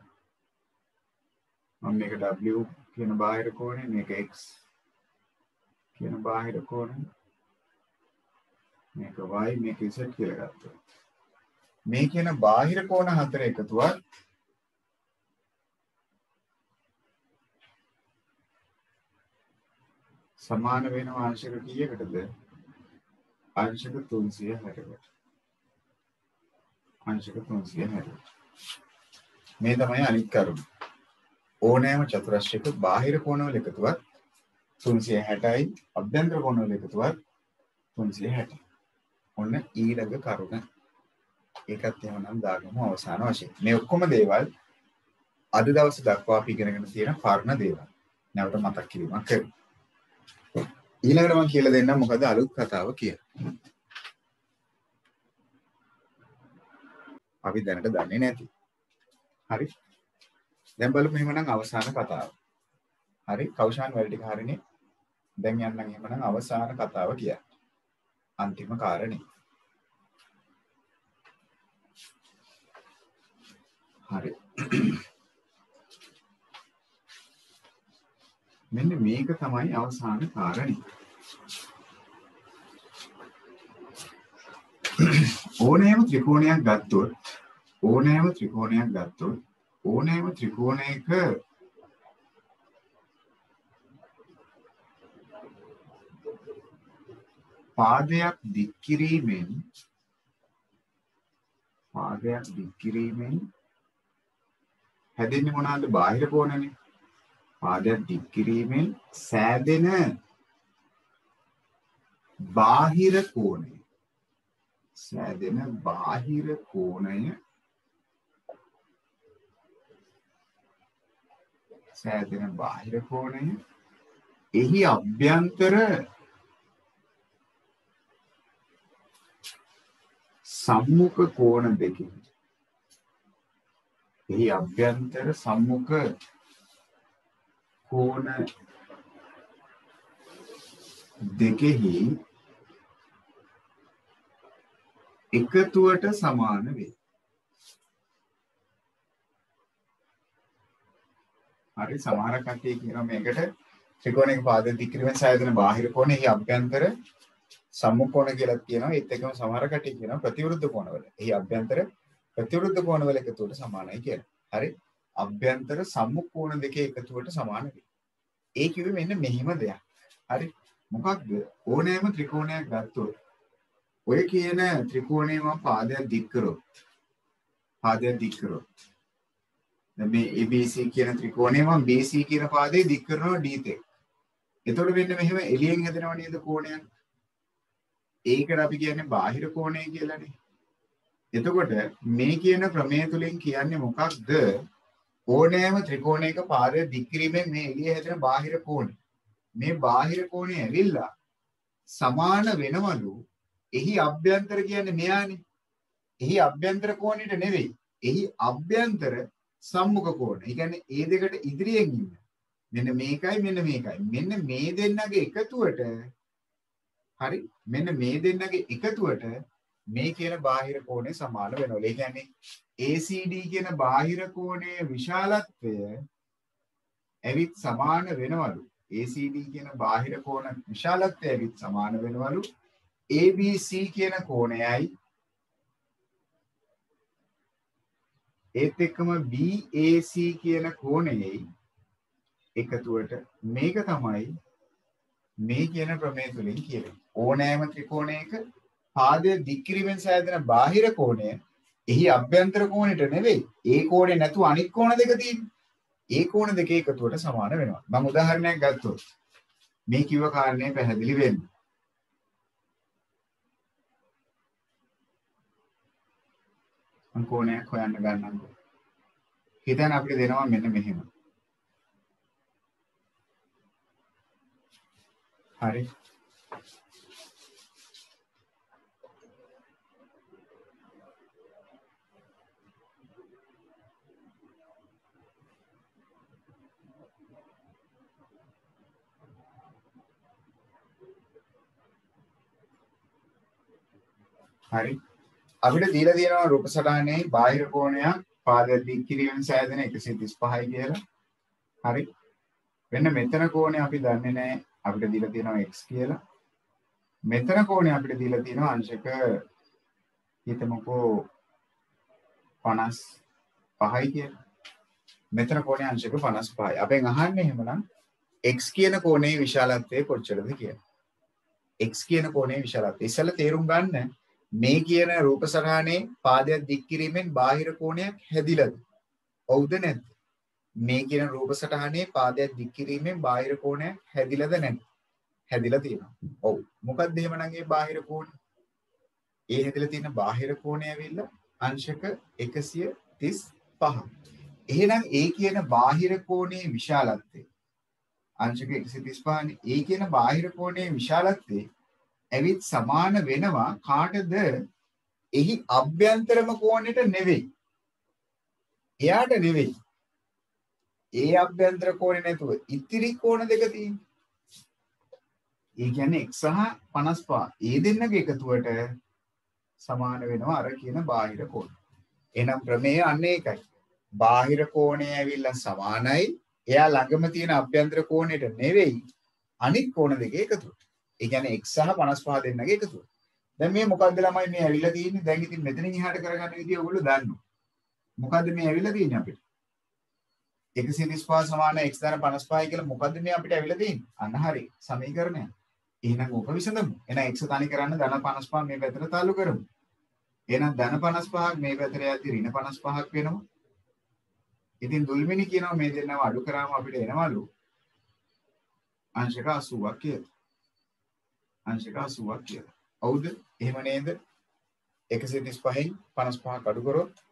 මම මේක W කියන බාහිර කෝණය, මේක X කියන බාහිර කෝණය, මේක Y, මේක Z කියලා ගත්තා. මේ කියන බාහිර කෝණ හතර එකතුවක් සමාන වෙනවා අංශක කීයකටද? අංශක 360කට. අංශක 360. මේ තමයි අනිත් කරුණ. ඕනෑම චතුරස්‍රයක බාහිර කෝණවල එකතුවක් 360යි, අභ්‍යන්තර කෝණවල එකතුවක් 360. ඔන්න ඊළඟ කරුණ. ඒකත් එහෙමනම් දාගමු අවසාන වශයෙන්. මේ ඔක්කොම දේවල් අද දවසේ දක්වා අපි ඉගෙනගෙන තියෙන පරණ දේවල්. නැවත මතක් කිරීමක් කරමු. ඊළඟට මම කියලා දෙන්නම් මොකද අලුත් කතාව කියලා. අපි දැනට දන්නේ නැති. හරි. දැන් බලමු එහෙමනම් අවසාන කතාව. හරි. කෞෂාන් වල ටික හරිනේ. දැන් යන්නම් එහෙමනම් අවසාන කතාව කියන්නේ. අන්තිම කාරණේ. හරි. මෙන්න මේක තමයි අවසාන කාරණේ. ඕනෑම ත්‍රිකෝණයක් ගත්තොත් ඕනෑම ත්‍රිකෝණයක පාදයක් දික් කිරීමෙන් හැදෙන්නේ මොනවාද? බාහිර කෝණනේ. පාදයක් දික් කිරීමෙන් සෑදෙන බාහිර කෝණය. එහි අභ්‍යන්තර සම්මුඛ කෝණ දෙකෙහි එකතුවට සමාන වේ. හරි. සමහර කට්ටිය කියනවා මේකට ත්‍රිකෝණයක පාදයක් දික් කිරීමෙන් සෑදෙන බාහිර කෝණය එහි අභ්‍යන්තර සම්මුඛ කෝණ කියලා කියනවා. ඒත් එක්කම සමහර කට්ටිය කියනවා ප්‍රතිවිරුද්ධ කෝණවල එහි අභ්‍යන්තර ප්‍රතිවිරුද්ධ කෝණවල එකතුවට සමානයි කියලා. හරි. අභ්‍යන්තර සම්මුඛ කෝණ දෙකේ එකතුවට සමාන වේ. ඒ කිව්වේ මෙන්න මෙහිම දෙයක්. හරි. මොකක්ද? ඕනෑම ත්‍රිකෝණයක් ගත්තොත් ඔය කියන ත්‍රිකෝණේ මම පාදයක් දික් කරොත් දැන් මේ ABC කියන ත්‍රිකෝණේ මම BC කියන පාදේ දික් කරනවා D තෙක්. එතකොට මෙන්න මෙහෙම එළියෙන් හැදෙනව නේද කෝණයක්? ඒකට අපි කියන්නේ බාහිර කෝණය කියලානේ. එතකොට මේ කියන ක්‍රමය තුලින් කියන්නේ මොකක්ද? ඕනෑම ත්‍රිකෝණයක පාදයක් දික් කිරීමෙන් මේ එළියේ හැදෙන බාහිර කෝණය. මේ බාහිර කෝණය ඇවිල්ලා සමාන වෙනවලු. එහි අභ්‍යන්තර කියන්නේ මෙයානේ. එහි අභ්‍යන්තර කෝණයට නෙවෙයි. එහි අභ්‍යන්තර සම්මුඛ කෝණ. ඒ කියන්නේ ඒ දෙකට ඉදිරියෙන් ඉන්න. මෙන්න මේකයි. මෙන්න මේ දෙන්නගේ එකතුවට හරි. මෙන්න මේ දෙන්නගේ එකතුවට මේ කියන බාහිර කෝණය සමාන වෙනවා. ඒ කියන්නේ ACD කියන බාහිර කෝණයේ විශාලත්වය ඇවිත් සමාන වෙනවලු. ACD කියන බාහිර කෝණ විශාලත්වය ඇවිත් සමාන වෙනවලු. ABC කියන කෝණයයි ඒත් එක්කම BAC කියන කෝණයයි එකතුවට මේක තමයි මේ කියන ප්‍රමේය තුලින් කියන්නේ. ඕනෑම ත්‍රිකෝණයක පාදයේ දික් කිරීමෙන් සෑදෙන බාහිර කෝණය එහි අභ්‍යන්තර කෝණයට නෙවෙයි. ඒ කෝණේ නැතුව අනිත් කෝණ දෙක තියෙන්නේ. ඒ කෝණ දෙක එකතුවට සමාන වෙනවා. මම උදාහරණයක් ගත්තොත් මේ කිව්ව කාරණේ පැහැදිලි වෙන්න. මම කෝණයක් හොයන්න ගන්නම්කෝ. හිතන්න අපිට දෙනවා මෙන්න මෙහෙම. හරි. හරි. අපිට දීලා තියෙනවා රූප සටහනේ බාහිර කෝණයක් පාදයක් දික් කිරීමෙන් සෑදෙන 135යි කියලා. හරි. වෙන මෙතන කෝණය අපි දන්නේ නැහැ. අපිට දීලා තියෙනවා x කියලා. මෙතන කෝණය අපිට දීලා තියෙනවා අංශක හිතමුකෝ 55යි කියලා. මෙතන කෝණය අංශක 55යි. අපෙන් අහන්නේ එහෙමනම් x කියන කෝණයේ විශාලත්වය කොච්චරද කියලා. x කියන කෝණයේ විශාලත්වය ඉස්සෙල්ලා තේරුම් ගන්න මේ කියන රූප සටහනේ පාදයක් දික් කිරීමෙන් බාහිර කෝණයක් හැදිලාද? ඔව්ද නැද්ද? මේ කියන රූප සටහනේ පාදයක් දික් කිරීමෙන් බාහිර කෝණයක් හැදිලාද නැද්ද? හැදිලා තියෙනවා. ඔව්. මොකක්ද එහෙමනම් ඒ බාහිර කෝණය? ඒ හැදිලා තියෙන බාහිර කෝණය ඇවිල්ලා අංශක 135. එහෙනම් ඒ කියන බාහිර කෝණයේ විශාලත්වය අංශක 135නේ. ඒ කියන බාහිර කෝණයේ විශාලත්වය ඇවිත් සමාන වෙනවා කාටද? එහි අභ්‍යන්තරම කෝණයට නෙවෙයි. එයාට නෙවෙයි. ඒ අභ්‍යන්තර කෝණේ නැතුව ඉතිරි කෝණ දෙක තියෙනවා. ඒ කියන්නේ x සහ 55. ඒ දෙන්නගේ එකතුවට සමාන වෙනවා අර කියන බාහිර කෝණ. එහෙනම් ප්‍රමේය අන්න ඒකයි. බාහිර කෝණය ඇවිල්ලා සමානයි. එයා ළඟම තියෙන අභ්‍යන්තර කෝණයට නෙවෙයි අනිත් කෝණ දෙකේ එකතුවට. ඒ කියන්නේ x සහ 55 දෙන්නගේ එකතුව. දැන් මේ මොකද්ද ළමයි මේ ඇවිල්ලා තියෙන්නේ? දැන් ඉතින් මෙතනින් එහාට කරගන්න විදිය ඔයගොල්ලෝ දන්නවා. මොකද්ද මේ ඇවිල්ලා තියෙන්නේ අපිට? 135 සමාන x ධන 55 කියලා මොකද්ද මේ අපිට ඇවිල්ලා තියෙන්නේ? අන්න හරි සමීකරණය. එහෙනම් ඕක විසඳමු. එහෙනම් x තනි කරන්න ධන 55 මේ පැත්තට තාලු කරමු. එහෙනම් ධන 55ක් මේ පැත්තට යද්දි ඍණ 55ක් වෙනවා. ඉතින් දුල්මිනි කියනවා මේ දෙන්නව අඩු කරාම අපිට එනවලු අංශක 80ක් කියලා. අංශක 80ක් කියලා. හවුද? එහෙම නේද? 135න් 55ක් අඩු කරොත්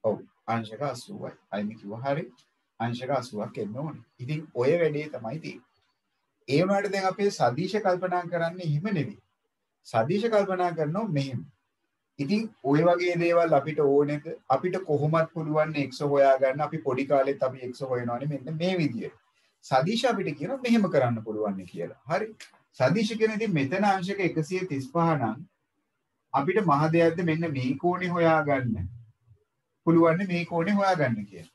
ඔව් අංශක 80යි. අයිමි කිව්වා හරි. අංශක 80ක් එන්න ඕනේ. ඉතින් ඔය වැඩේ තමයි තියෙන්නේ. ඒ වුණාට දැන් අපේ සදිශ කල්පනා කරන්නේ එහෙම නෙවෙයි. සදිශ කල්පනා කරනවා මෙහෙම. ඉතින් ওই වගේ දේවල් අපිට ඕනෙද? අපිට කොහොමත් පුළුවන් x හොයාගන්න. අපි පොඩි කාලෙත් අපි x හොයනවානේ මෙන්න මේ විදියට. සදිශ අපිට කියනවා මෙහෙම කරන්න පුළුවන් කියලා. හරි. සදිශ කියන ඉතින් මෙතන අංශක 135 නම් අපිට මහ දෙයක්ද මෙන්න මේ කෝණේ හොයාගන්න. පුළුවන් මේ කෝණේ හොයාගන්න කියලා.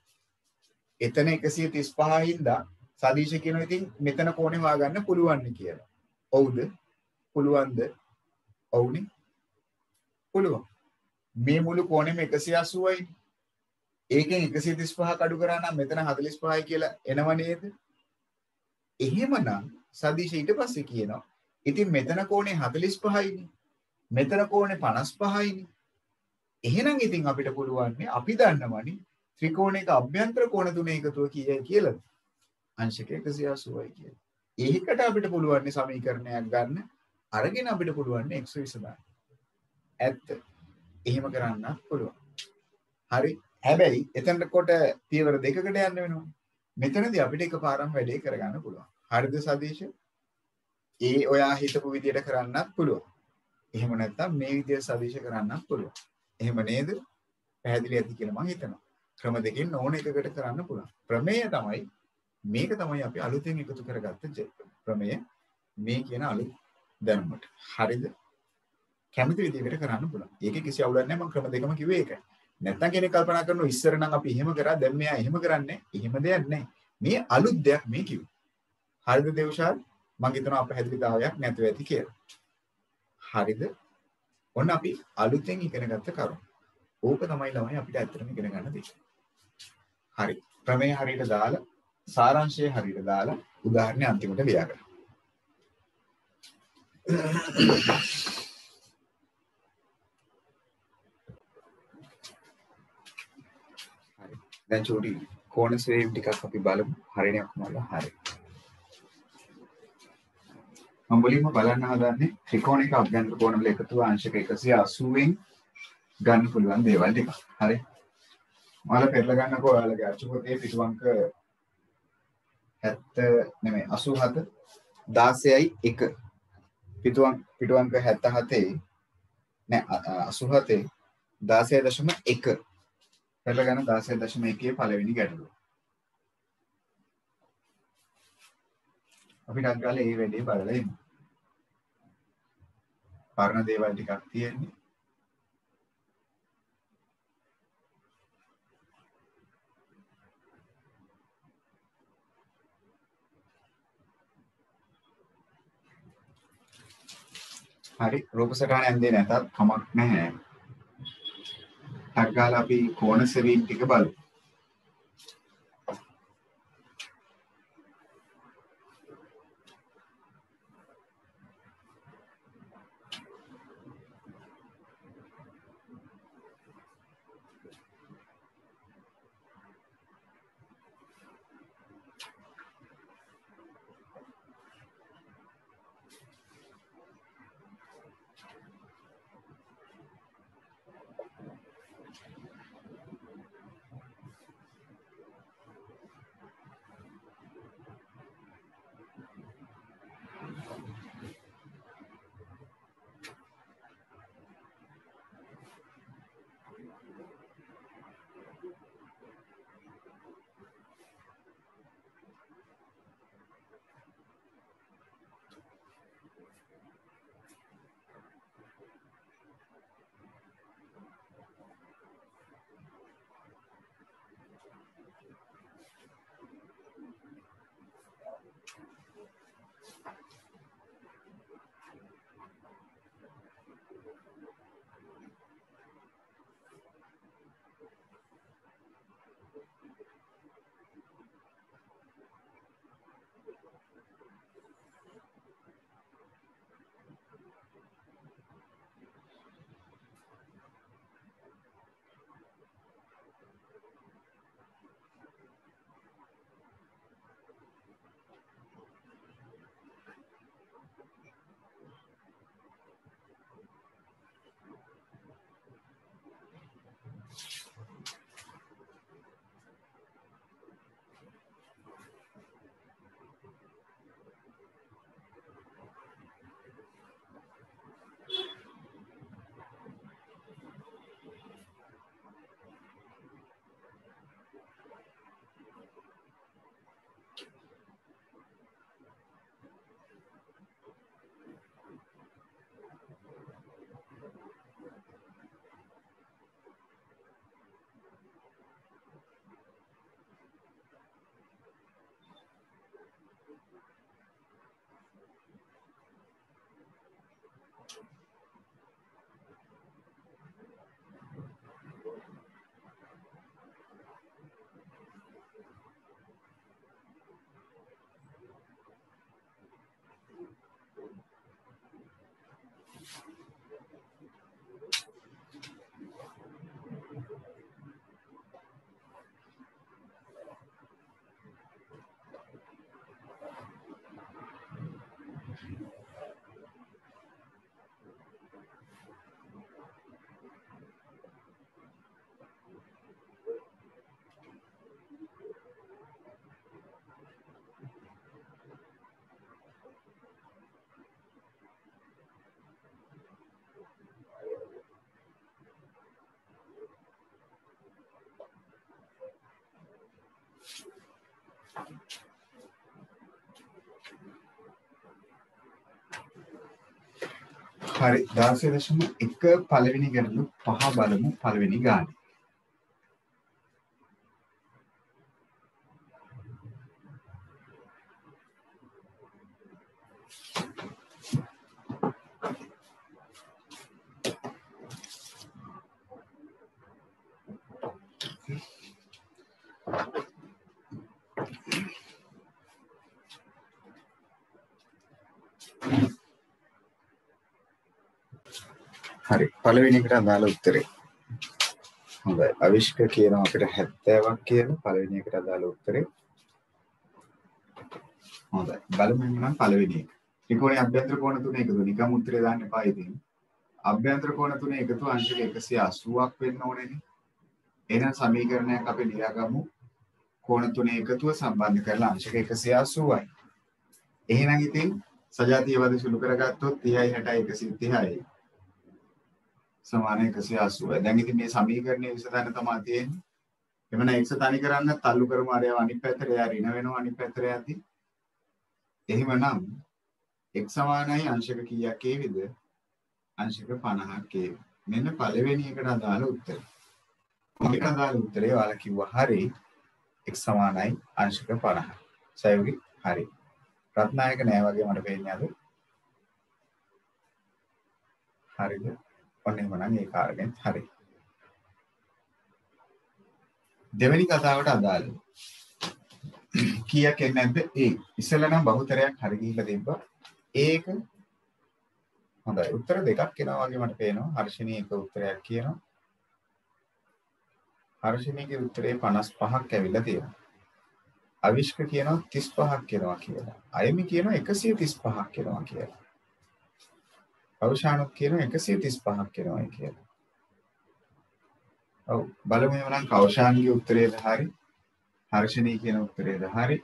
එතන 135 හින්දා සදිශ කියනවා ඉතින් මෙතන කෝණේ හොයාගන්න පුළුවන් කියලා. ඔව්ද? පුළුවන්ද? ඔව්නේ. පුළුවන්. මේ මුළු කෝණෙම 180යි. ඒකෙන් 135 කඩු කරා නම් මෙතන 45යි කියලා එනව නේද? එහෙමනම් සදිශ ඊට පස්සේ කියනවා ඉතින් මෙතන කෝණේ 45යිනේ. මෙතන කෝණේ 55යිනේ. එහෙනම් ඉතින් අපිට පුළුවන් අපි දන්නවනේ ත්‍රිකෝණයක අභ්‍යන්තර කෝණ තුනේ එකතුව කීයයි කියලාද? අංශක 180යි කියලා. ඒකට අපිට පුළුවන් සමීකරණයක් ගන්න. අරගෙන අපිට පුළුවන් x විසඳන්න. ඇත්ත. එහෙම කරන්න පුළුවන්. හරි. හැබැයි එතනට කොට පියවර දෙකකට යන්න වෙනවා. මෙතනදී අපිට එකපාරම වැඩේ කරගන්න පුළුවන්. හරිද සදීශ? ඒ ඔයා හිතපු විදියට කරන්නත් පුළුවන්. එහෙම නැත්නම් මේ විදියට සදීශ කරන්නත් පුළුවන්. එහෙම නේද? පැහැදිලි ඇති කියලා මම හිතනවා. ක්‍රම දෙකෙන් ඕන එකකට කරන්න පුළුවන්. ප්‍රමේය තමයි මේක තමයි අපි අලුතෙන් එකතු කරගත්ත ප්‍රමේය මේ කියන අලුත් දැනුමට. හරිද? කැමති විදිහකට කරන්න පුළුවන්. ඒකේ කිසි අවුලක් නැහැ. මම ක්‍රම දෙකම කිව්වේ ඒකයි. නැත්තම් කෙනෙක් කල්පනා කරනවා ඉස්සර නම් අපි එහෙම කරා දැන් මෙයා එහෙම කරන්නේ. එහෙම දෙයක් නැහැ. මේ අලුත් දෙයක් මේ කිව්වේ. හරිද දේවශාල්? මම හිතනවා අපහැදිලිතාවයක් නැතුව ඇති කියලා. හරිද? ඔන්න අපි අලුතෙන් ඉගෙන ගත්ත කරුණු. ඕක තමයි ළමයි අපිට ඇත්තටම ඉගෙන ගන්න දෙයක්. හරි. ප්‍රමේය හරියට දාලා සාරාංශය හරියට දාලා උදාහරණය අන්තිමට ලියා ගන්න. දැන් චෝටි කෝණ ස්වේව් ටිකක් අපි බලමු. හරියනේ කොහොමද? හරි. මම මුලින්ම බලන්න හදන්නේ ත්‍රිකෝණික අභ්‍යන්තර කෝණ වල එකතුව අංශක 180න් ගන්න පුළුවන් දේවල් ටික. හරි. ඔයාලා පෙරලා ගන්නකෝ ඔයාලගේ අච්චු පොතේ පිටු අංක 70 නෙමෙයි 87 16යි 1 පිටු අංක 77 නෑ 87 16.1 පෙරලා ගන්න 16.1 පළවෙනි ගැටලුව. අපිට අග්ගාලේ මේ වැඩේ බලලා ඉමු. පරණ දේවල් ටිකක් තියෙන්නේ. හරි රූප සටහන ඇන්දේ නැතත් කමක් නැහැ. අග්ගාලා අපි කෝණ සෙවීම් ටික බලමු. හරි 16.1 පළවෙනි ගැටලු 5 බලමු පළවෙනි ගානේ. හරි පළවෙනි එකට අදාළ උත්තරේ. හොඳයි අවිෂ්ක කියනවා අපිට 70ක් කියලා පළවෙනි එකට අදාළ උත්තරේ. හොඳයි බලමු නම් පළවෙනි එක. ත්‍රිකෝණයේ අභ්‍යන්තර කෝණ තුන එකතු නිකම් උත්තරේ දාන්න එපා ඉතින්. අභ්‍යන්තර කෝණ තුන එකතු අංශක 180ක් වෙන්න ඕනේනේ. එහෙනම් සමීකරණයක් අපි ලියාගමු. කෝණ තුනේ එකතුව සම්බන්ධ කරලා අංශක 180යි. එහෙනම් ඉතින් සජාතීය පද සුළු කරගත්තොත් 30යි 60යි 130යි සමාන 180යි. දැන් ඉතින් මේ සමීකරණය විසඳන්න තමයි තියෙන්නේ. එවන x තනි කරන්න තල්ලු කරමු අරයව අනිත් පැත්තට එයා ඍණ වෙනවා අනිත් පැත්තට යද්දි. එහෙමනම් x සමානයි අංශක කීයක් ඒවිද? අංශක 50ක් ඒවි. මෙන්න පළවෙනි එකට අදාළ උත්තරය. මේකට අදාළ උත්තරේ ඔයාලා කිව්වා හරි x සමානයි අංශක 50. සයෝගි හරි. රත්නායක නෑ වගේ මට පේන්නේ අද. හරිද? ඔන්න එහෙමනම් ඒ කාරණෙත් හරි. දෙවෙනි කතාවට අදාළව කීයක් එන්නේ නැද්ද? A. ඉස්සෙල්ලා නම් බහුතරයක් හරි ගිහිල්ලා තිබ්බා. ඒක හොඳයි. උත්තර දෙකක් එනවා වගේ මට පේනවා. හර්ෂණී එක උත්තරයක් කියනවා. හර්ෂණීගේ උත්තරේ 55ක් ඇවිල්ලා තියෙනවා. අවිෂ්ක කියනවා 35ක් එනවා කියලා. අයමි කියනවා 135ක් එනවා කියලා. කෞෂානුත් කියනවා 135ක් එනවායි කියලා. ඔව් බලමු එහෙනම් කෞෂාන්ගේ උත්තරේද හරි? හර්ෂණී කියන උත්තරේද හරි?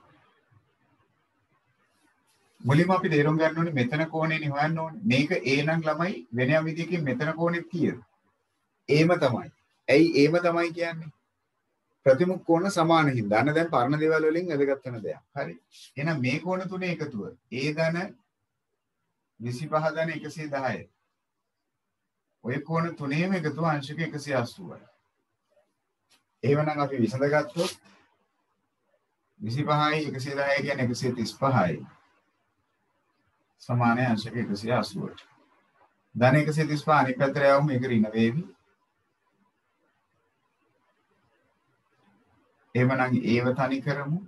මුලින්ම අපි තේරුම් ගන්න ඕනේ මෙතන කෝණේනේ හොයන්න ඕනේ. මේක A නම් ළමයි වෙන යම් විදියකින් මෙතන කෝණෙත් කීයද? Aම තමයි. ඇයි Aම තමයි කියන්නේ? ප්‍රතිමුඛ කෝණ සමාන හින්දා. අන්න දැන් පරණ දේවල් වලින් වැදගත් වෙන දෙයක්. හරි. එහෙනම් මේ කෝණ තුනේ එකතුව A ධන 25 ධන 110. ඔය කෝණ තුනේම එකතුව අංශක 180යි. එහෙමනම් අපි විසඳගත්තොත් 25යි 110 කියන්නේ 135යි. සමානයි අංශක 180ට. ධන 135 අනිත් පැත්තට යවමු මේක ඍණ වේවි. එහෙමනම් ඒව තනි කරමු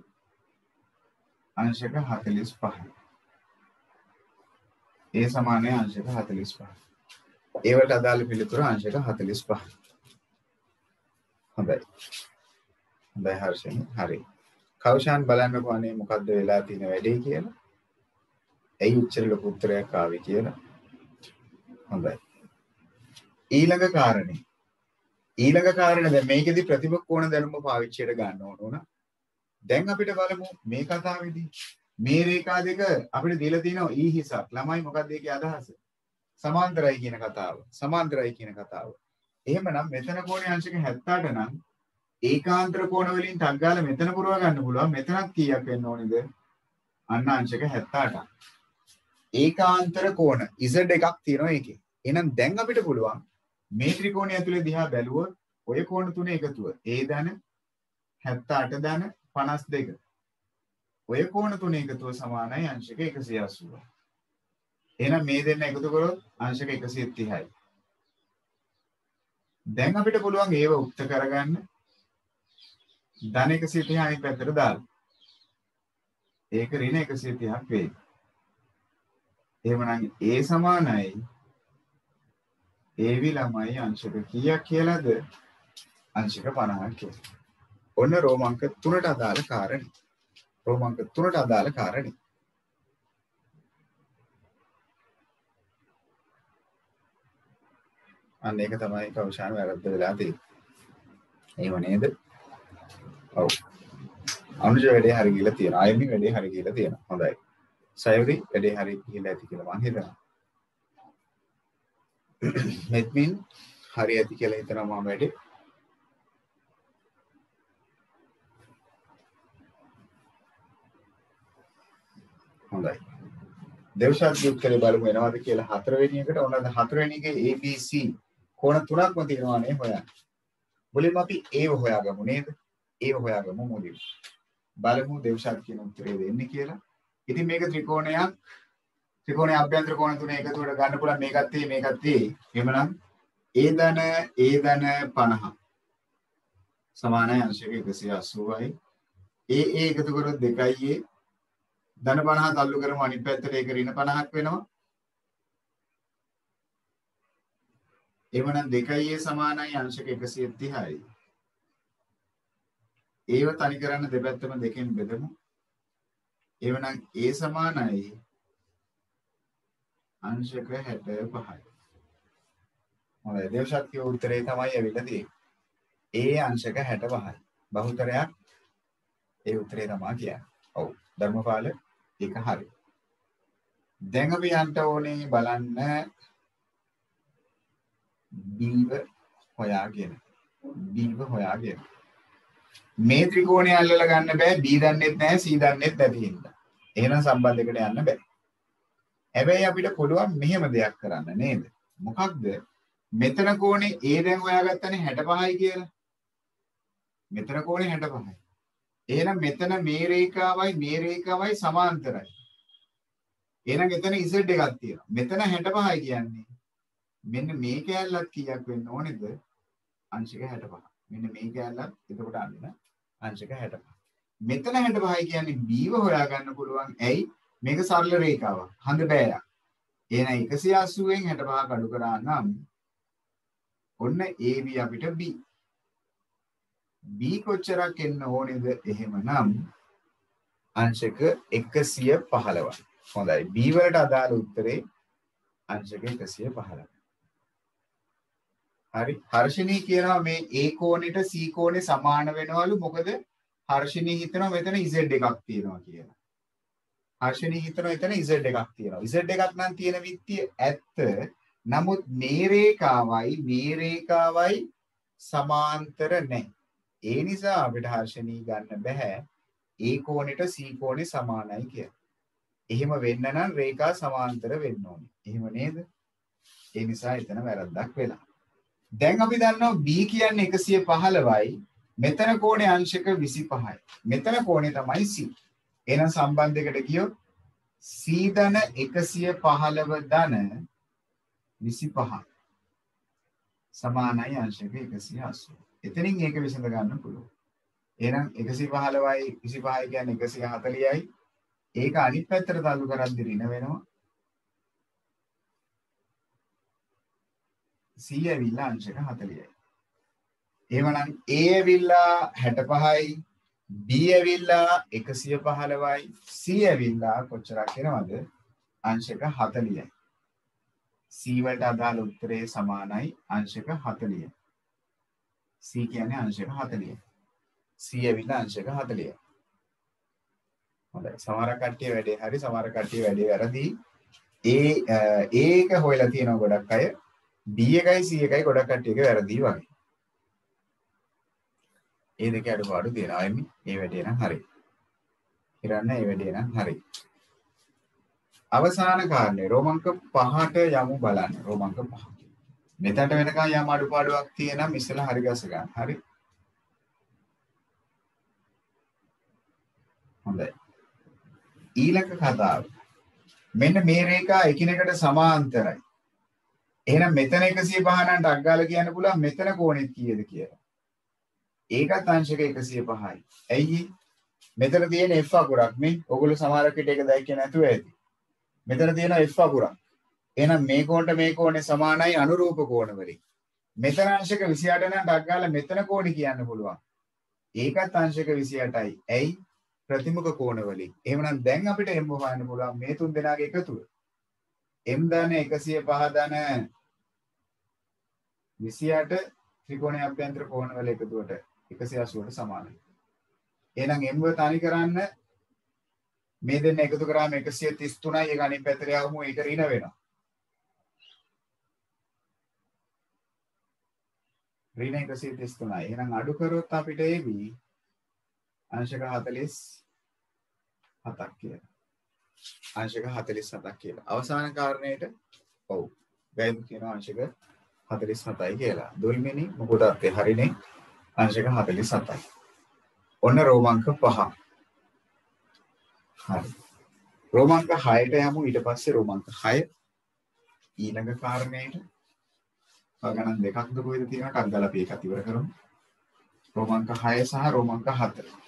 අංශක 45යි. ඒ සමානයි අංශක 45. ඒවට අදාළ පිළිතුර අංශක 45. හොඳයි. හොඳයි හර්ෂණී. හරි. කෞෂාන් බලන්නකෝ අනේ මොකද්ද වෙලා තියෙන වැඩේ කියලා. ඇයි උච්චර ලොකු උත්තරයක් ආවේ කියලා. හොඳයි. ඊළඟ කාරණේ. දැන් මේකෙදි ප්‍රතිමුඛ කෝණ දැනුම පාවිච්චියට ගන්න ඕන උනා. දැන් අපිට බලමු මේ කතාවේදී මේ රේඛා දෙක අපිට දීලා තියෙනවා E හිසක්. ළමයි මොකක්ද ඒකේ අදහස? සමාන්තරයි කියන කතාව. සමාන්තරයි කියන කතාව. එහෙමනම් මෙතන කෝණේ අංශක 78 නම් ඒකාන්තර කෝණ වලින් ටක් ගාලා මෙතන පුරව ගන්න පුළුවන්. මෙතනත් කීයක් වෙන්න ඕනේද? අන්න අංශක 78ක්. ඒකාන්තර කෝණ Z එකක් තියෙනවා ඒකේ. එහෙනම් දැන් අපිට පුළුවන් මේ ත්‍රිකෝණය ඇතුලේ දිහා බැලුවොත් ඔය කෝණ තුනේ එකතුව A ධන 78 ධන 52. ඔය කෝණ තුනේ එකතුව සමානයි අංශක 180. එහෙනම් මේ දෙන්න එකතු කරොත් අංශක 130යි. දැන් අපිට පුළුවන් ඒව උක්ත කරගන්න ධන 130 අනිත් පැත්තට දාලා. ඒක ඍණ 130ක් වෙයි. එහෙමනම් A සමානයි AV ළමයි අංශක කීයක් කියලාද? අංශක 50ක් කියලා. ඔන්න රෝමාංක 3ට අදාළ කාරණේ. රෝමාංක 3ට අදාළ කාරණේ. අන්න ඒක තමයි කෞෂාන වැරද්ද වෙලා තියෙන්නේ. එහෙම නේද? ඔව්. අනුජ වැඩේ හරි ගිහලා තියෙනවා. ආයෙත් වැඩේ හරි ගිහලා තියෙනවා. හොඳයි. සයවරි වැඩේ හරි ගිහලා ඇති කියලා මම හිතනවා. මෙත්මින් හරි ඇති කියලා හිතනවා මම වැඩේ. හොඳයි. දෙව්ෂාත්ගේ උත්තරේ බලමු එනවාද කියලා හතරවෙනි එකට. ඔන්න හතරවෙනි එකේ ABC කෝණ තුනක්ම තියෙනවා නේ හොයන්න. මුලින්ම අපි ඒව හොයාගමු නේද? ඒව හොයාගමු මුලින්ම. බලමු දෙව්ෂාත් කියන උත්තරේ දෙන්නේ කියලා. ඉතින් මේක ත්‍රිකෝණයේ අභ්‍යන්තර කෝණ තුනේ එකතුවට ගන්න පුළුවන් මේකත් මේකත් එහෙමනම් A ධන 50 සමානයි අංශක 180යි. A එකතු කරොත් 2යි ධන 50 තල්ලු කරමු අනිත් පැත්තට ඒක ඍණ 50ක් වෙනවා. එහෙමනම් 2a සමානයි අංශක 130යි. ඒව තනි කරන්න දෙපැත්තම දෙකෙන් බෙදමු. එහෙමනම් a සමානයි අංශක 65යි. හොඳයි දේවශක්තිය උත්තරේ තමයි ඇවිල්ලා තියෙන්නේ. ඒ අංශක 65යි. බහුතරයක් ඒ උත්තරේ තමයි කියන්නේ. ඔව්. ධර්මපාල ඒක හරි. දැන් අපි යන්න ඕනේ බලන්න බීව හොයාගෙන. බීව හොයාගෙන. මේ ත්‍රිකෝණය අල්ලලා ගන්න බෑ B දන්නෙත් නැහැ C දන්නෙත් නැති හින්දා. එහෙනම් සම්බන්ධයකට යන්න බෑ. හැබැයි අපිට පුළුවන් මෙහෙම දෙයක් කරන්න නේද? මොකක්ද? මෙතන කෝණේ A දැන් හොයාගත්තනේ 65යි කියලා. මෙතන කෝණේ 65යි. එහෙනම් මෙතන මේ රේඛාවයි සමාන්තරයි. එහෙනම් එතන Z එකක් තියෙනවා. මෙතන 65යි කියන්නේ මෙන්න මේ කෑල්ලත් කීයක් වෙන්න ඕනේද? අංශක 65. මෙන්න මේ කෑල්ලත් එතකොට අන්න අංශක 65. මෙතන 65යි කියන්නේ B ව හොයාගන්න පුළුවන්. ඇයි? මේක සරල රේඛාවක්. හඳ බෑයක්. එහෙනම් 180න් 65 කඩු කරා නම් ඔන්න AB අපිට B. B කොච්චරක් එන්න ඕනේද? එහෙමනම් අංශක 115යි. හොඳයි. B වලට අදාළ උත්තරේ අංශක 115. හරි. හර්ෂණී කියනවා මේ A කෝණෙට C කෝණේ සමාන වෙනවලු. මොකද හර්ෂණී හිතනවා මෙතන Z එකක් තියෙනවා කියලා. හර්ෂණී හිතනවා එතන Z එකක් තියෙනවා. Z එකක් නම් තියෙන විත්තිය ඇත්ත. නමුත් මේ රේඛාවයි සමාන්තර නැහැ. ඒ නිසා අපිට හර්ෂණී ගන්න බෑ A කෝණෙට C කෝණේ සමානයි කියලා. එහෙම වෙන්න නම් රේඛා සමාන්තර වෙන්න ඕනේ. එහෙම නේද? ඒ නිසා එතන වැරද්දක් වෙලා. දැන් අපි දන්නවා B කියන්නේ 115යි. මෙතන කෝණේ අංශක 25යි. මෙතන කෝණේ තමයි C. එහෙනම් සම්බන්ධයකට ගියොත් C ධන 115 ධන 25 සමානයි අංශක 180. එතනින් ඒක විසඳ ගන්න පුළුවන්. එහෙනම් 115යි 25යි කියන්නේ 140යි. ඒක අනිත් පැත්තට තල්ලු කරද්දි ඍණ වෙනවා. C ඇවිල්ලා අංශක 40යි. එහෙමනම් A ඇවිල්ලා 65යි, B ඇවිල්ලා 115යි, C ඇවිල්ලා කොච්චරක් එනවද? අංශක 40යි. C වලට අදාළ උත්තරේ සමානයි අංශක 40යි. C කියන්නේ අංශක 40යි. C ඇවිල්ලා අංශක 40යි. හොඳයි. සමහර කට්ටිය වැඩේ හරි, සමහර කට්ටිය වැඩේ වැරදි. A එක හොයලා තියෙනවා ගොඩක් අය. B එකයි C එකයි ගොඩක් කට්ටියක වැරදි වගේ. ඒ දෙක අඩුපාඩු තියෙනවා. එමි මේ වැඩේ නම් හරි. හිරන්න මේ වැඩේ නම් හරි. අවසාන කාරණේ රෝමංක 5ට යමු බලන්න. රෝමංක 5. මෙතනට වෙනකන් යම් අඩුපාඩුවක් තියෙනම් ඉස්සෙල්ලා හරි ගස ගන්න. හරි. හොඳයි. ඊළඟ කතාව. මෙන්න මේ රේඛා එකිනෙකට සමාන්තරයි. එහෙනම් මෙතන 105 නම් ඩක් ගාලා කියන්න පුළුවන් මෙතන කෝණෙත් කීයද කියලා. ඒකත් අංශක 105යි. ඇයි මෙතන තියෙන F අකුරක් නේ. ඔයගොල්ලෝ සමහරක් විට ඒක දැක්කේ නැතුව ඇති. මෙතන තියෙන F අකුරක්. එහෙනම් මේ කෝණට මේ කෝණේ සමානයි අනුරූප කෝණ වලින්. මෙතන අංශක 28 නම් ඩක් ගාලා මෙතන කෝණේ කියන්න පුළුවන්. ඒකත් අංශක 28යි. ඇයි? ප්‍රතිමුඛ කෝණ වලින්. එහෙමනම් දැන් අපිට M හොයන්න පුළුවන් මේ තුන් දෙනාගේ එකතුව. M ධන 105 ධන 28 ත්‍රිකෝණයේ අභ්‍යන්තර කෝණ වල එකතුවට 180ට සමානයි. එහෙනම් M ව තනි කරන්න මේ දෙන්න එකතු කරාම 133යි. ඒක අනිත් පැත්තට යවමු. ඒක ඍණ වෙනවා. ඍණ 133යි. එහෙනම් අඩු කරොත් අපිට එවි අංශක 47ක් කියලා. අංශක 47ක් කියලා. අවසාන කාරණේට ඔව්. ගයිඩ් කියනවා අංශක 47යි කියලා. දුල්මිනි මොකද අපේ හරිනේ අංශක 47යි. ඔන්න රෝමාංක 5. හරි. රෝමාංක 6ට යමු. ඊට පස්සේ රෝමාංක 6 ඊළඟ කාරණේට ගණන් දෙකක්ද කොහෙද තියෙනවා ටක් දාලා අපි ඒකත් ඉවර කරමු. රෝමාංක 6 සහ රෝමාංක 7.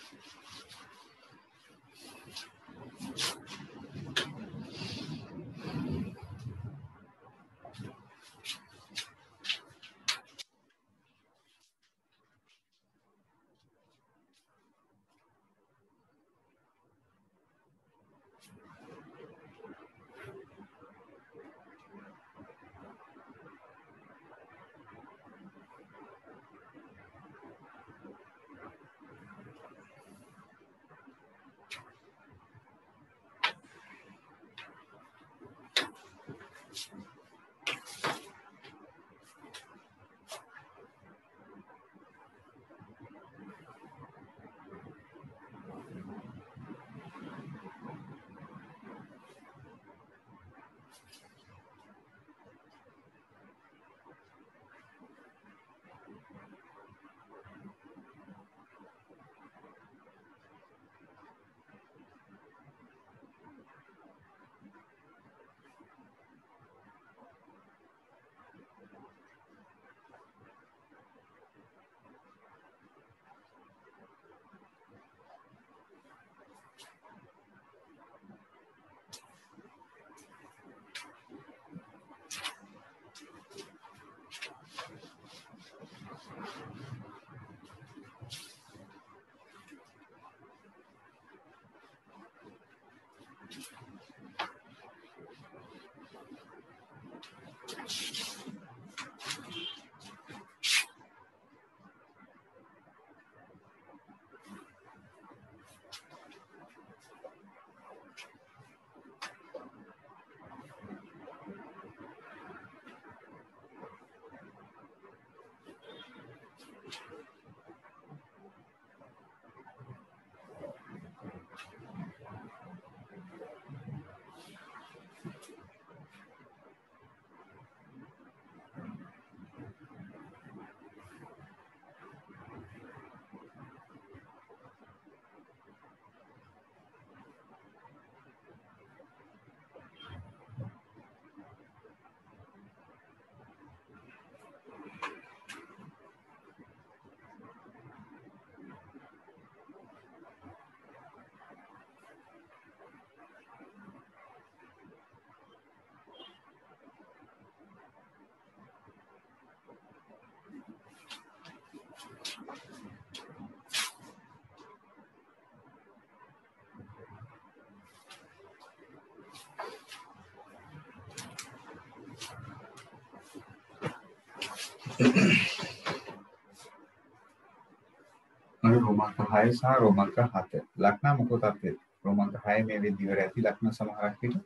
අර රෝමාංක 6 සහ රෝමාංක 7 ලක්න මොකක්ද අපේ රෝමාංක 6 මේ විදිහට ඇති ලක්න සමහරක් විතර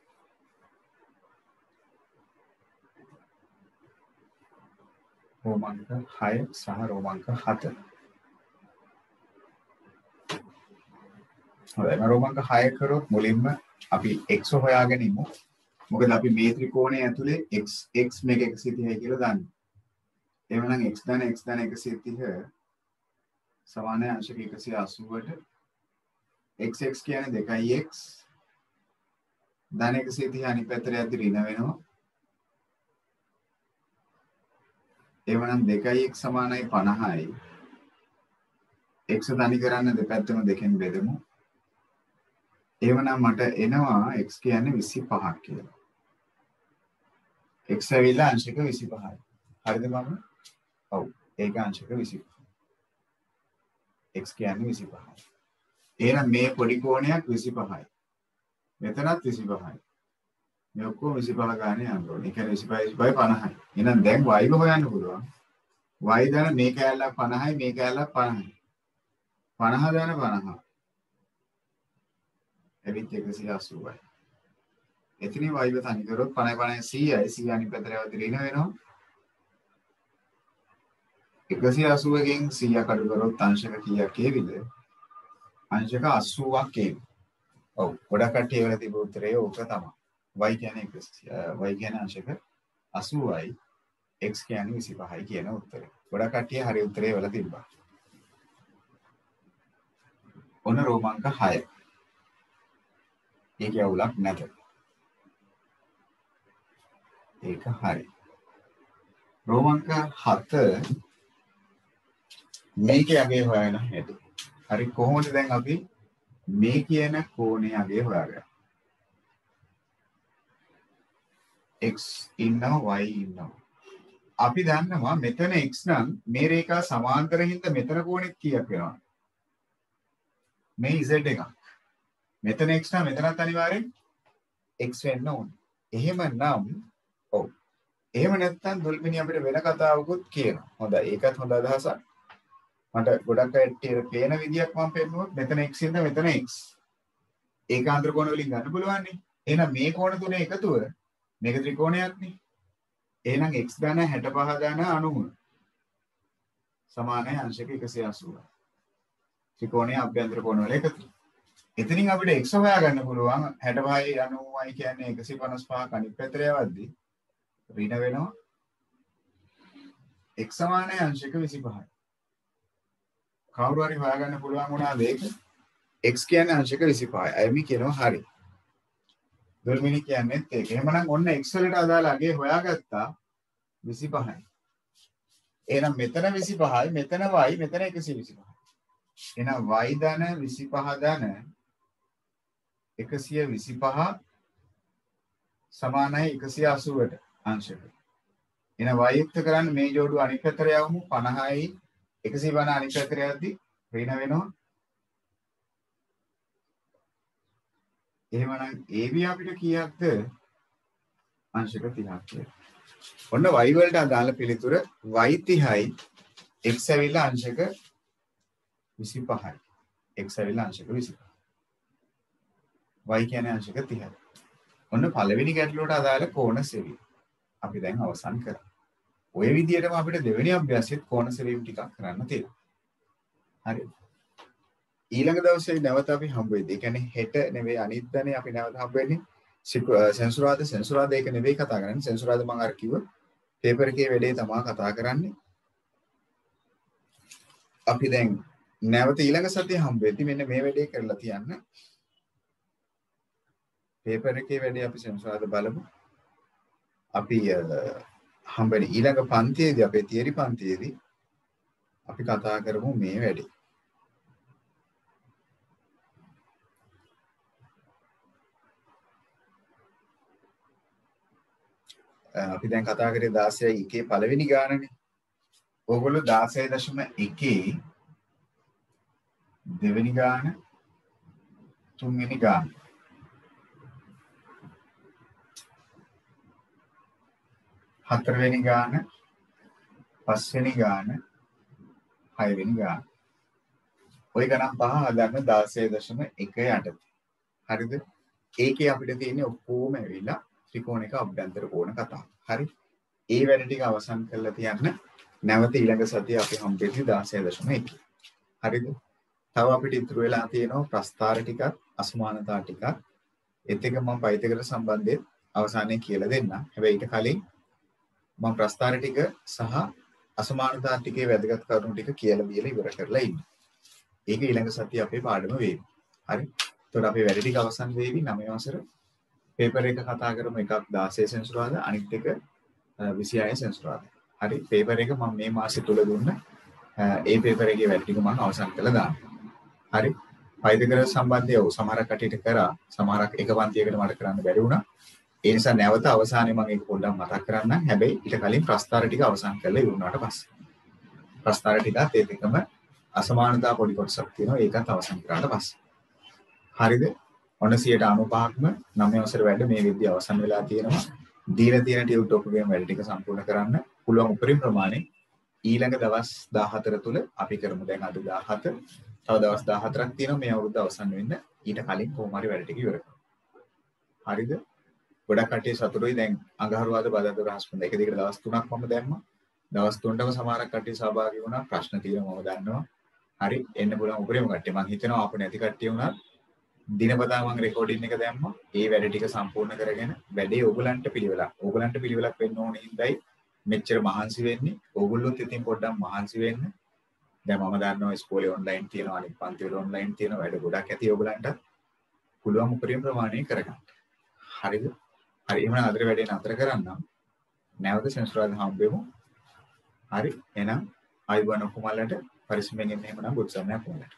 රෝමාංක 6 සහ රෝමාංක 7 හොඳයි රෝමාංක 6 කරොත් මුලින්ම අපි x හොයාගෙන ඉමු මොකද අපි මේ ත්‍රිකෝණය ඇතුලේ x මේක 130යි කියලා දන්නේ එහෙනම් x ධන 130 සමානයි අංශක 180ට x කියන්නේ 2x ධන 130 අනිත් පැත්තට යද්දි ඍණ වෙනවා එවනම් 2x සමානයි 50යි x ධනි කරන්න දෙපැත්තම දෙකෙන් බෙදමු එවනම් මට එනවා x කියන්නේ 25ක් කියලා x ඇවිල්ලා අංශක 25යි හරිද මම ඔව් ඒක අංශක 25 x කියන්නේ 25යි එහෙනම් මේ පොඩි කෝණයක් 25යි මෙතනත් 25යි මේ ඔක්කොම 25 ගානේ යන්න ඕනේ. ඒ කියන්නේ 25 50යි. එහෙනම් දැන් y හොයන්න පුළුවන්. y දන මේ කැලලක් 50යි මේ කැලලක් 50යි. 50 දන 50. එවිට 180යි. එතනින් y තනි කරොත් 50 100යි 100 අනිත් පැත්තට යවද්දි ඍණ වෙනවා. 180කින් 100 කඩු කරොත් අංශක කීයක් එවිද? අංශක 80ක් එවි. ඔව් ගොඩක් කට්ටිය වල තිබු උත්තරේ ඕක තමයි. y කියන්නේ y කියන්නේ අංශක 80යි x කියන්නේ 25යි කියන උත්තරේ. ගොඩක් කට්ටිය හරි උත්තරේ වල තිබ්බා. ඔන්න රෝමාංක 6. ඒකේ අවුලක් නැත. ඒක හරි. රෝමාංක 7 මේකේ අගේ හොයන හැටි. හරි කොහොමද දැන් අපි මේ කියන කෝණේ අගේ හොයාගන්නේ? x ඉන්නවා y ඉන්නවා. අපි දන්නවා මෙතන x නම් මේ රේඛා සමාන්තර හින්දා මෙතන කෝණෙත් කීයක් වෙනවද? මේ z එකක්. මෙතන x නම් මෙතනත් අනිවාර්යෙන් x වෙන්න ඕනේ. එහෙමනම් ඔව්. එහෙම නැත්නම් දුල්මිනි අපිට වෙන කතාවකුත් කියනවා. හොඳයි. ඒකත් හොඳ අදහසක්. මට ගොඩක් අයට පේන විදියක් මම පෙන්නුවොත් මෙතන x ඉඳලා මෙතන x. ඒකාන්තර කෝණ වලින් ගන්න පුළුවන් නේ. එහෙනම් මේ කෝණ තුනේ එකතුව මේක ත්‍රිකෝණයක් නේ. එහෙනම් x ධන 65 ධන 90 සමානයි අංශක 180. ත්‍රිකෝණයේ අභ්‍යන්තර කෝණ වල එකතුව. එතනින් අපිට x හොයාගන්න පුළුවන් 65යි 90යි කියන්නේ 155ක් අනිත් පැත්තට යවද්දි ඍණ වෙනවා. x සමානයි අංශක 25යි. කවුරු හරි හොයාගන්න පුළුවන් වුණාද ඒක? x කියන්නේ අංශක 25යි. අයමි කියනවා හරි. දුල්මිනි කියන්නේත් ඒක. එහෙමනම් ඔන්න x වලට අදාළ අගේ හොයාගත්තා 25යි. එහෙනම් මෙතන 25යි, මෙතන y, මෙතන 125යි. එහෙනම් y ධන 25 ධන 125 සමානයි 180ට අංශක. එහෙනම් y යුක්ත කරන්න මේ ජෝඩුව අනිත් පැත්තට යවමු 50යි 150 අනිත් පැත්තට යද්දි ඍණ වෙනවා. එහෙමනම් AB අපිට කීයක්ද? අංශක 30ක් කියලා. ඔන්න y වලට අදාළ පිළිතුර y 30යි x ඇවිල්ලා අංශක 25යි. x ඇවිල්ලා අංශක 25යි. y කියන්නේ අංශක 30යි. ඔන්න පළවෙනි ගැටලුවට අදාළ කෝණ සෙවීම. අපි දැන් අවසන් කරා. ඔය විදිහටම අපිට දෙවෙනි අභ්‍යාසෙත් කෝණ සෙවීම ටිකක් කරන්න තියෙනවා. හරි. ඊළඟ දවසේ නැවත අපි හම්බ වෙද්දී. ඒ කියන්නේ හෙට නෙවෙයි අනිද්දානේ අපි නැවත හම්බ වෙන්නේ. සෙන්සුරාදා ඒක නෙවෙයි කතා කරන්නේ. සෙන්සුරාදා මම අර කිව්ව පේපර් එකේ වැඩේ තමයි කතා කරන්නේ. අපි දැන් නැවත ඊළඟ සතියේ හම්බ වෙද්දී මෙන්න මේ වැඩේ කරලා තියන්න. පේපර් එකේ වැඩේ අපි සෙන්සුරාදා බලමු. අපි හම්බෙන්නේ ඊළඟ පන්තියේදී අපේ තියරි පන්තියේදී අපි කතා කරමු මේ වැඩේ. අපි දැන් කතා කරේ 16යි එකේ පළවෙනි ගානනේ. ඕගොල්ලෝ 16.1 දෙවෙනි ගාන තුන්වෙනි ගාන හතරවෙනි ගාන 5 වෙනි ගාන 6 වෙනි ගාන. ඔය ගණන් පහ හදන්න 16.1 යටතේ. හරිද? ඒකේ අපිට තියෙන්නේ ඔක්කොම ඇවිල්ලා ත්‍රිකෝණයක අභ්‍යන්තර කෝණ කතාව. හරි? ඒ වැඩ ටික අවසන් කරලා තියන්න. නැවත ඊළඟ සතියේ අපි හම්බෙන්නේ 16.1. හරිද? තව අපිට ඉතුරු වෙලා තියෙනවා ප්‍රස්ථාර ටිකක්, අසමානතා ටිකක්. ඒත් එක මම පයිතග්‍රස් සම්බන්ධයෙන් අවසානයේ කියලා දෙන්නම්. හැබැයි ඊට කලින් මම ප්‍රස්ථාර ටික සහ අසමානතා ටිකේ වැදගත් කරුණු ටික කියලා දීලා ඉවර කරලා ඉන්නවා. ඒක ඊළඟ සතියේ අපේ පාඩම වේවි. හරි? එතකොට අපේ වැඩ ටික අවසන් වේවි 9 වසර. පේපර් එක කතා කරමු එකක් 16 සෙන්සුරාදා අනිත් එක 26 සෙන්සුරාදා. හරි? පේපර් එක මම මේ මාසෙ තුල දුන්න ඒ පේපර් එකේ වැඩ ටික මම අවසන් කළා දානවා. හරි? පයිතග්‍රස් සම්බන්ධව සමහරක් කටියට කරා සමහරක් එක පන්තියකට මට කරන්න බැරි වුණා. ඒ නිසා නැවත අවසානයේ මම ඒක පොඩ්ඩක් මතක් කරන්නම්. හැබැයි ඊට කලින් ප්‍රස්ථාර ටික අවසන් කරලා ඉවරනාට පස්සේ. ප්‍රස්ථාර ටිකත් ඒ දෙකම අසමානතා පොඩි කොටසක් තියෙනවා. ඒකත් අවසන් කරාට පස්සේ. හරිද? ඔන්න 95%ක්ම 9 වසර වැඩ මේ විදිහ අවසන් වෙලා තියෙනවා. දීලා තියෙන ටියුට් ටොපිකේම වැඩ ටික සම්පූර්ණ කරන්න පුළුවන් උපරිම ප්‍රමාණය ඊළඟ දවස් 14 තුල අපි කරමු. දැන් අද 17. තව දවස් 14ක් තියෙනවා මේ අවුරුද්ද අවසන් වෙන්න. ඊට කලින් කොහොම හරි වැඩ ටික ඉවර කරමු. හරිද? ගොඩක් කට්ටිය සතුටුයි දැන් අඟහරුවාද බදාදා බ්‍රහස්පතින්දා එක දිගට දවස් 3ක් මම දැම්මා. දවස් 3ටම සමහරක් කට්ටිය සහභාගී වුණා. ප්‍රශ්න තියෙනවා මම දන්නවා. හරි එන්න පුළුවන් උපරිම කට්ටිය. මම හිතනවා අපේ නැති කට්ටිය වුණා දිනපතා මම රෙකෝඩින් එක දැම්මා. ඒ වැඩ ටික සම්පූර්ණ කරගෙන වැඩේ ඕගලන්ට පිළිවෙලක්. ඕගලන්ට පිළිවෙලක් වෙන්න ඕනේ හින්දායි මෙච්චර මහන්සි වෙන්නේ. ඕගොල්ලොත් ඉතින් පොඩ්ඩක් මහන්සි වෙන්න. දැන් මම දන්නවා ඉස්කෝලේ ඔන්ලයින් තියෙනවා අනිත් පන්ති වල ඔන්ලයින් තියෙනවා වැඩ ගොඩක් ඇති ඕගලන්ට. පුළුවන් උපරිම ප්‍රමාණය කරගන්න. හරිද? හරි එහෙනම් අදට වැඩේ නතර කරන්නම්. නැවත සෙන්සුරාදා හම්බෙමු. හරි එහෙනම් ආයිබෝන් ඔක්කොමලට පරිස්සමෙන් ඉන්න එහෙමනම් බුදු සරණක් වුණාට.